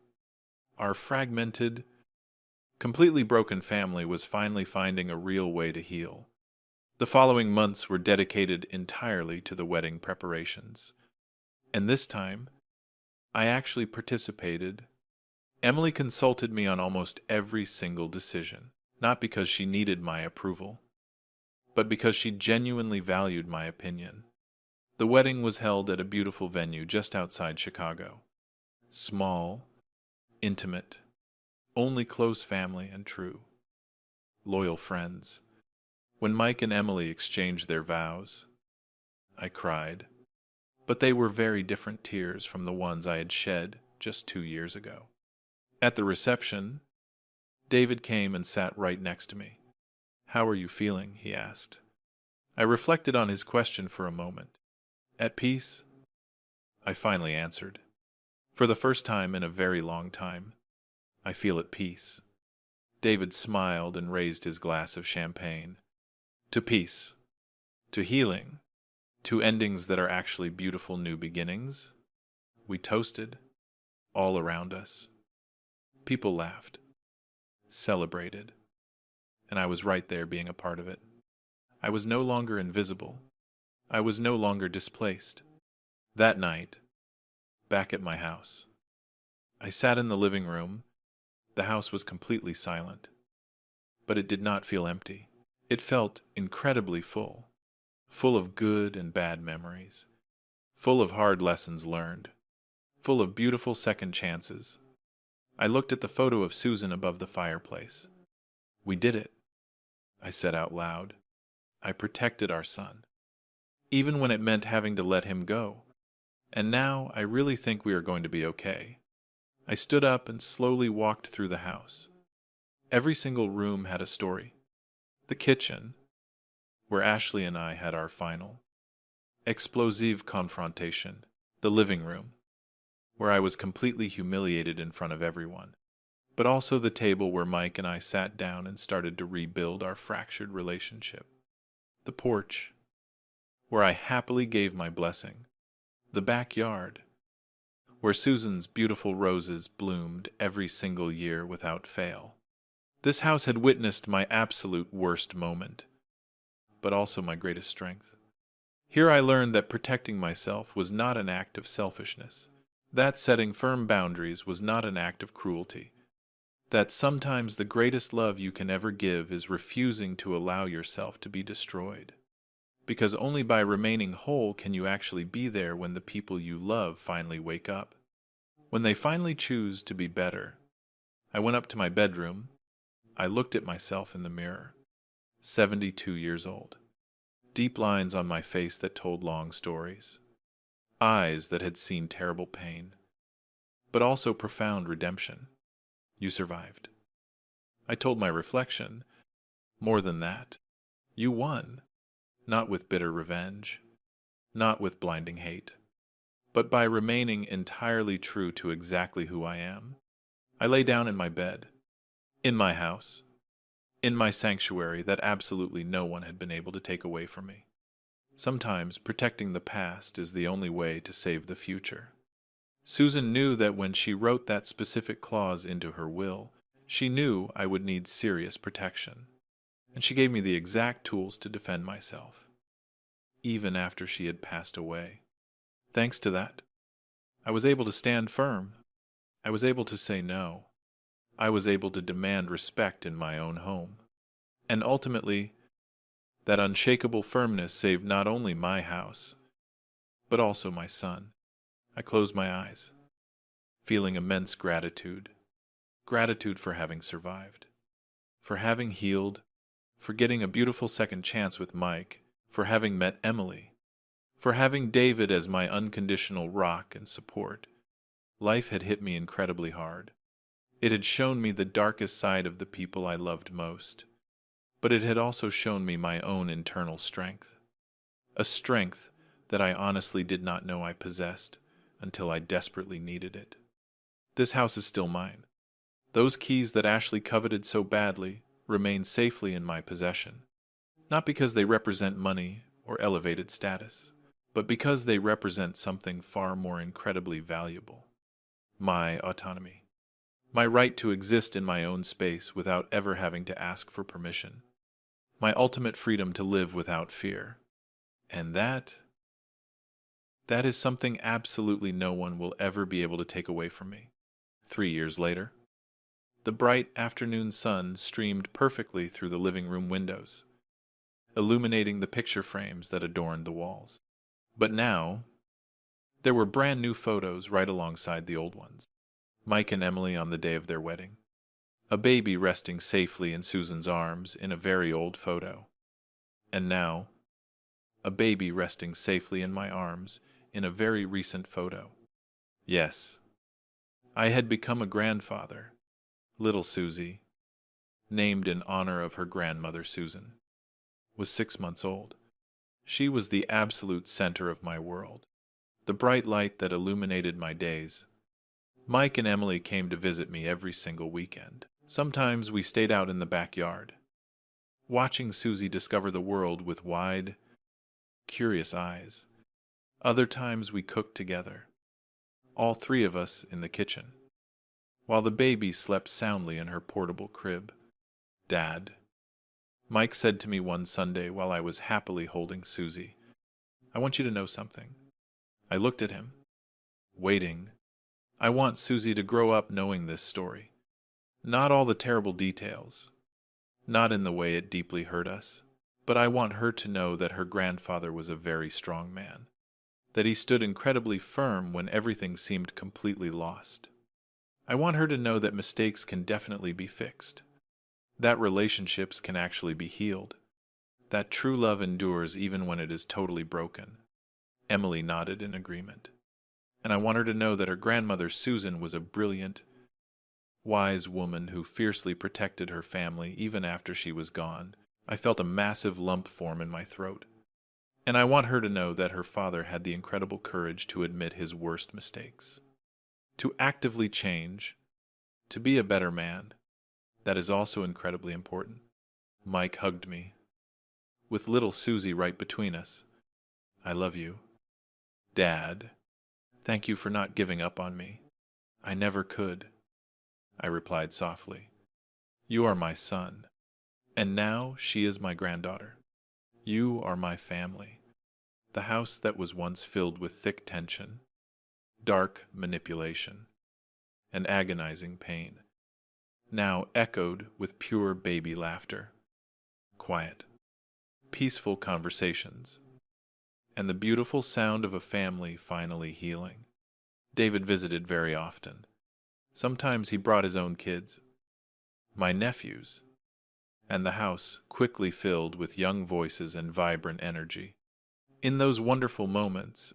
Our fragmented, completely broken family was finally finding a real way to heal. The following months were dedicated entirely to the wedding preparations. And this time, I actually participated. Emily consulted me on almost every single decision, not because she needed my approval, but because she genuinely valued my opinion. The wedding was held at a beautiful venue just outside Chicago. Small, intimate, only close family and true, loyal friends. When Mike and Emily exchanged their vows, I cried, but they were very different tears from the ones I had shed just 2 years ago. At the reception, David came and sat right next to me. "How are you feeling?" he asked. I reflected on his question for a moment. "At peace?" I finally answered. "For the first time in a very long time, I feel at peace." David smiled and raised his glass of champagne. "To peace, to healing, to endings that are actually beautiful new beginnings." We toasted, all around us. People laughed, celebrated. and I was right there being a part of it. I was no longer invisible. I was no longer displaced. That night, back at my house, I sat in the living room. The house was completely silent, but it did not feel empty. It felt incredibly full, full of good and bad memories, full of hard lessons learned, full of beautiful second chances. I looked at the photo of Susan above the fireplace. We did it, I said out loud. I protected our son, even when it meant having to let him go. And now I really think we are going to be okay. I stood up and slowly walked through the house. Every single room had a story. The kitchen, where Ashley and I had our final explosive confrontation. The living room, where I was completely humiliated in front of everyone. But also the table where Mike and I sat down and started to rebuild our fractured relationship. The porch, where I happily gave my blessing. The backyard, where Susan's beautiful roses bloomed every single year without fail. This house had witnessed my absolute worst moment, but also my greatest strength. Here I learned that protecting myself was not an act of selfishness, that setting firm boundaries was not an act of cruelty, that sometimes the greatest love you can ever give is refusing to allow yourself to be destroyed. Because only by remaining whole can you actually be there when the people you love finally wake up. When they finally choose to be better. I went up to my bedroom. I looked at myself in the mirror. 72 years old. Deep lines on my face that told long stories. Eyes that had seen terrible pain, but also profound redemption. You survived. I told my reflection, more than that, you won. Not with bitter revenge, not with blinding hate, but by remaining entirely true to exactly who I am. I lay down in my bed, in my house, in my sanctuary that absolutely no one had been able to take away from me. Sometimes protecting the past is the only way to save the future. Susan knew that when she wrote that specific clause into her will, she knew I would need serious protection, and she gave me the exact tools to defend myself, even after she had passed away. Thanks to that, I was able to stand firm. I was able to say no. I was able to demand respect in my own home. And ultimately, that unshakable firmness saved not only my house, but also my son. I closed my eyes, feeling immense gratitude. Gratitude for having survived, for having healed, for getting a beautiful second chance with Mike, for having met Emily, for having David as my unconditional rock and support. Life had hit me incredibly hard. It had shown me the darkest side of the people I loved most, but it had also shown me my own internal strength, a strength that I honestly did not know I possessed until I desperately needed it. This house is still mine. Those keys that Ashley coveted so badly remain safely in my possession, not because they represent money or elevated status, but because they represent something far more incredibly valuable: my autonomy. My right to exist in my own space without ever having to ask for permission. My ultimate freedom to live without fear. And that is something absolutely no one will ever be able to take away from me. 3 years later, the bright afternoon sun streamed perfectly through the living room windows, illuminating the picture frames that adorned the walls. But now, there were brand new photos right alongside the old ones. Mike and Emily on the day of their wedding. A baby resting safely in Susan's arms in a very old photo. And now, a baby resting safely in my arms in a very recent photo. Yes, I had become a grandfather. Little Susie, named in honor of her grandmother Susan, was 6 months old. She was the absolute center of my world, the bright light that illuminated my days. Mike and Emily came to visit me every single weekend. Sometimes we stayed out in the backyard, watching Susie discover the world with wide, curious eyes. Other times we cooked together, all three of us in the kitchen, while the baby slept soundly in her portable crib. Dad, Mike said to me one Sunday while I was happily holding Susie, "I want you to know something." I looked at him, waiting. I want Susie to grow up knowing this story. Not all the terrible details, not in the way it deeply hurt us, but I want her to know that her grandfather was a very strong man, that he stood incredibly firm when everything seemed completely lost. I want her to know that mistakes can definitely be fixed, that relationships can actually be healed, that true love endures even when it is totally broken. Emily nodded in agreement. And I want her to know that her grandmother Susan was a brilliant, wise woman who fiercely protected her family even after she was gone. I felt a massive lump form in my throat. And I want her to know that her father had the incredible courage to admit his worst mistakes, to actively change, to be a better man. That is also incredibly important. Mike hugged me, with little Susie right between us. "I love you, Dad. Thank you for not giving up on me. I never could," I replied softly. "You are my son, and now she is my granddaughter. You are my family." The house that was once filled with thick tension, dark manipulation, and agonizing pain, now echoed with pure baby laughter, quiet, peaceful conversations, and the beautiful sound of a family finally healing. David visited very often. Sometimes he brought his own kids, my nephews, and the house quickly filled with young voices and vibrant energy. In those wonderful moments,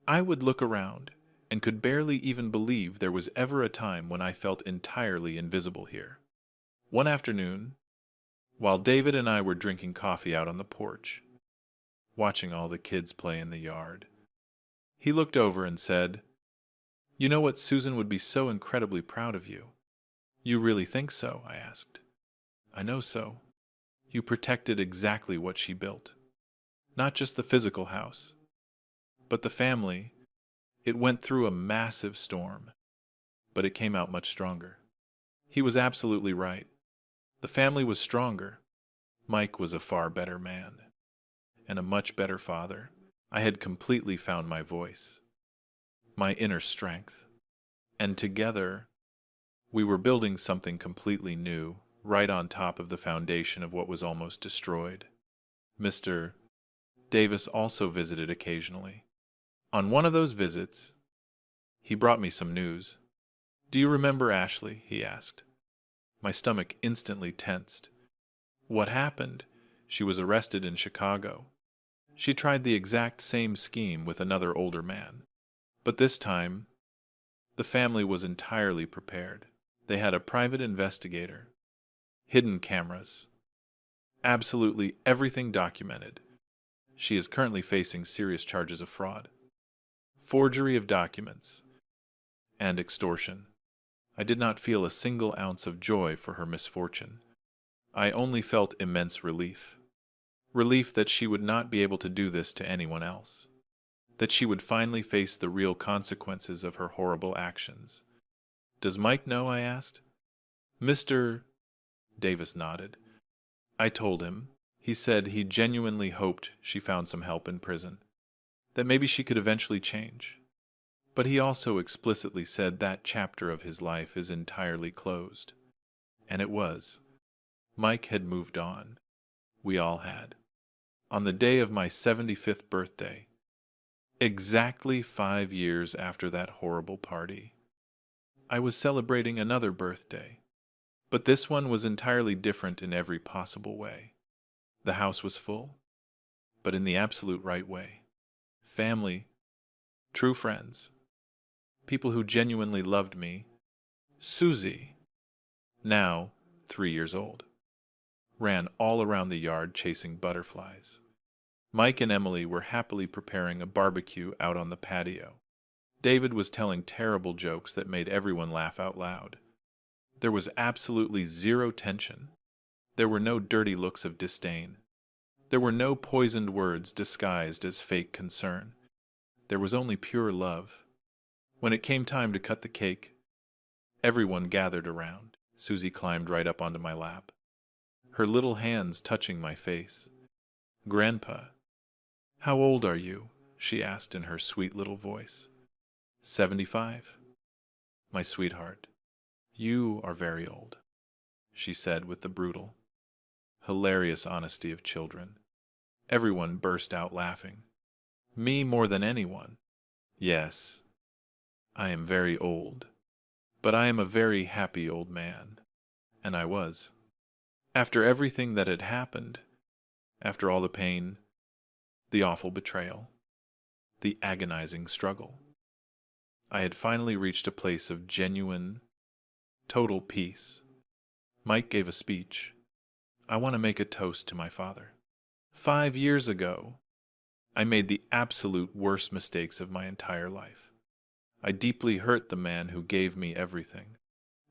I would look around and could barely even believe there was ever a time when I felt entirely invisible here. One afternoon, while David and I were drinking coffee out on the porch, watching all the kids play in the yard, he looked over and said, "You know what, Susan would be so incredibly proud of you." "You really think so?" I asked. "I know so. You protected exactly what she built. Not just the physical house, but the family. It went through a massive storm, but it came out much stronger." He was absolutely right. The family was stronger. Mike was a far better man, and a much better father. I had completely found my voice, my inner strength, and together we were building something completely new, right on top of the foundation of what was almost destroyed. Mr. Davis also visited occasionally. On one of those visits, he brought me some news. "Do you remember Ashley?" he asked. My stomach instantly tensed. What happened? She was arrested in Chicago. She tried the exact same scheme with another older man. But this time, the family was entirely prepared. They had a private investigator, hidden cameras, absolutely everything documented. She is currently facing serious charges of fraud, forgery of documents, and extortion. I did not feel a single ounce of joy for her misfortune. I only felt immense relief. Relief that she would not be able to do this to anyone else. That she would finally face the real consequences of her horrible actions. "Does Mike know?" I asked. "Mr. Davis nodded. I told him. He said he genuinely hoped she found some help in prison, that maybe she could eventually change. But he also explicitly said that chapter of his life is entirely closed. And it was. Mike had moved on. We all had. On the day of my 75th birthday, exactly 5 years after that horrible party, I was celebrating another birthday. But this one was entirely different in every possible way. The house was full, but in the absolute right way. Family, true friends, people who genuinely loved me. Susie, now 3 years old, ran all around the yard chasing butterflies. Mike and Emily were happily preparing a barbecue out on the patio. David was telling terrible jokes that made everyone laugh out loud. There was absolutely zero tension. There were no dirty looks of disdain. There were no poisoned words disguised as fake concern. There was only pure love. When it came time to cut the cake, everyone gathered around. Susie climbed right up onto my lap. her little hands touching my face. "Grandpa, how old are you?" she asked in her sweet little voice. 75. "My sweetheart, you are very old," she said with the brutal, hilarious honesty of children. Everyone burst out laughing. Me more than anyone. Yes, I am very old, but I am a very happy old man. And I was. After everything that had happened, after all the pain, the awful betrayal, the agonizing struggle, I had finally reached a place of genuine, total peace. Mike gave a speech. I want to make a toast to my father. 5 years ago, I made the absolute worst mistakes of my entire life. I deeply hurt the man who gave me everything.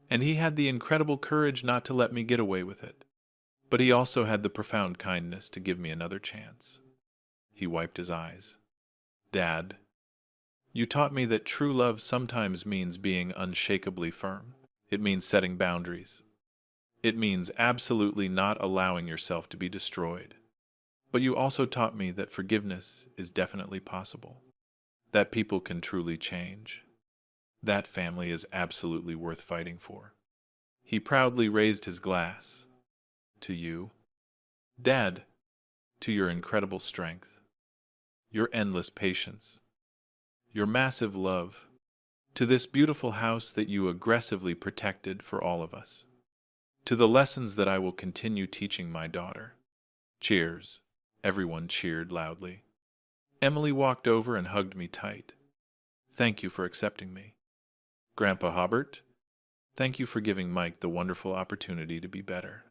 And he had the incredible courage not to let me get away with it. But he also had the profound kindness to give me another chance. He wiped his eyes. "Dad, you taught me that true love sometimes means being unshakably firm. It means setting boundaries. It means absolutely not allowing yourself to be destroyed. But you also taught me that forgiveness is definitely possible. That people can truly change. That family is absolutely worth fighting for." He proudly raised his glass. "To you, Dad, to your incredible strength, your endless patience, your massive love, to this beautiful house that you aggressively protected for all of us, to the lessons that I will continue teaching my daughter." Cheers. Everyone cheered loudly. Emily walked over and hugged me tight. "Thank you for accepting me. Grandpa Hobart, thank you for giving Mike the wonderful opportunity to be better.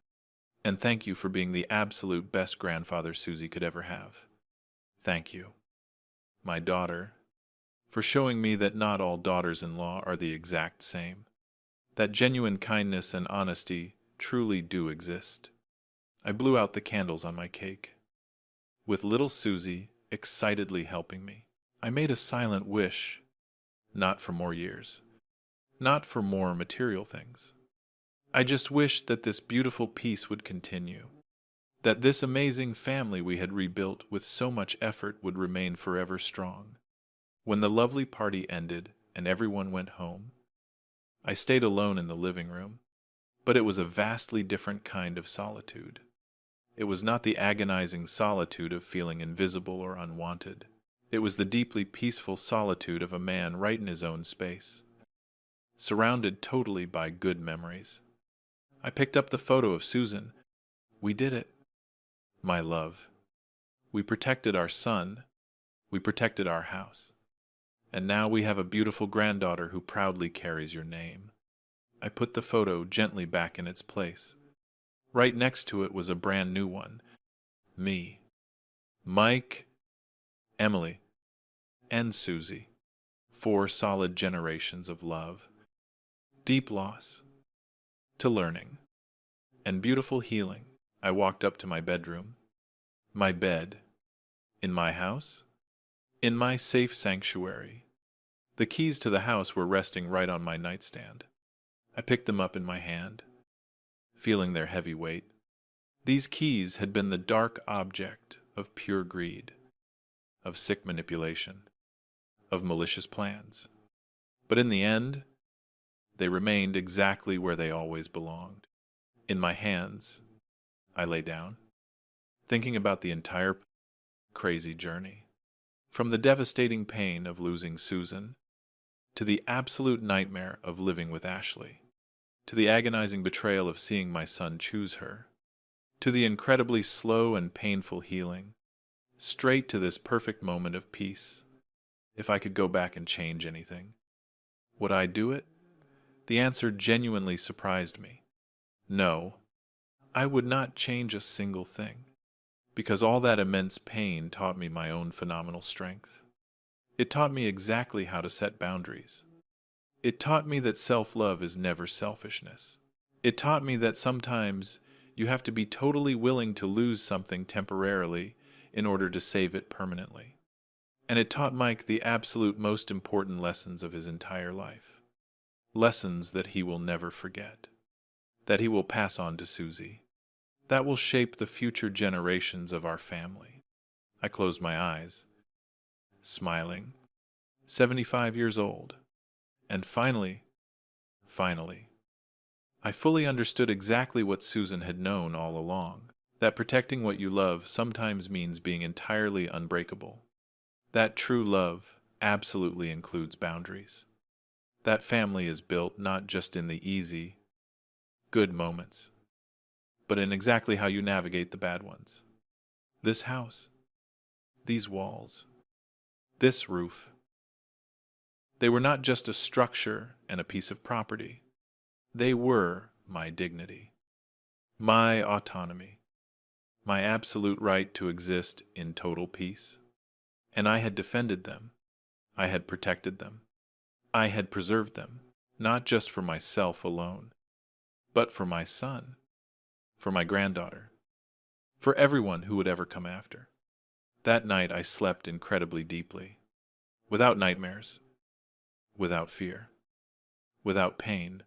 And thank you for being the absolute best grandfather Susie could ever have. Thank you, my daughter, for showing me that not all daughters-in-law are the exact same, that genuine kindness and honesty truly do exist." I blew out the candles on my cake, with little Susie excitedly helping me. I made a silent wish, not for more years, not for more material things. I just wished that this beautiful peace would continue, that this amazing family we had rebuilt with so much effort would remain forever strong. When the lovely party ended and everyone went home, I stayed alone in the living room, but it was a vastly different kind of solitude. It was not the agonizing solitude of feeling invisible or unwanted. It was the deeply peaceful solitude of a man right in his own space, surrounded totally by good memories. I picked up the photo of Susan. We did it, my love. We protected our son. We protected our house. And now we have a beautiful granddaughter who proudly carries your name. I put the photo gently back in its place. Right next to it was a brand new one. Me, Mike, Emily, and Susie. 4 solid generations of love, deep loss, to learning, and beautiful healing. I walked up to my bedroom, my bed, in my house, in my safe sanctuary. The keys to the house were resting right on my nightstand. I picked them up in my hand, feeling their heavy weight. These keys had been the dark object of pure greed, of sick manipulation, of malicious plans. But in the end, they remained exactly where they always belonged. In my hands, I lay down, thinking about the entire crazy journey. From the devastating pain of losing Susan, to the absolute nightmare of living with Ashley, to the agonizing betrayal of seeing my son choose her, to the incredibly slow and painful healing, straight to this perfect moment of peace. If I could go back and change anything, would I do it? The answer genuinely surprised me. No, I would not change a single thing, because all that immense pain taught me my own phenomenal strength. It taught me exactly how to set boundaries. It taught me that self-love is never selfishness. It taught me that sometimes you have to be totally willing to lose something temporarily in order to save it permanently. And it taught Mike the absolute most important lessons of his entire life. Lessons that he will never forget, that he will pass on to Susie, That will shape the future generations of our family. I closed my eyes, smiling, 75 years old. And finally, I fully understood exactly what Susan had known all along, that protecting what you love sometimes means being entirely unbreakable. That true love absolutely includes boundaries. That family is built not just in the easy, good moments, but in exactly how you navigate the bad ones. This house, these walls, this roof, they were not just a structure and a piece of property. They were my dignity, my autonomy, my absolute right to exist in total peace. And I had defended them. I had protected them. I had preserved them, not just for myself alone, but for my son, for my granddaughter, for everyone who would ever come after. That night I slept incredibly deeply, without nightmares, without fear, without pain.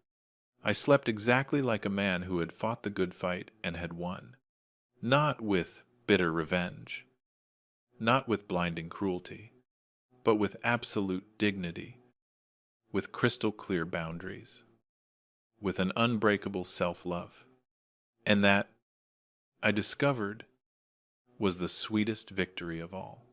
I slept exactly like a man who had fought the good fight and had won. Not with bitter revenge, not with blinding cruelty, but with absolute dignity, with crystal clear boundaries, with an unbreakable self-love. And that, I discovered, was the sweetest victory of all.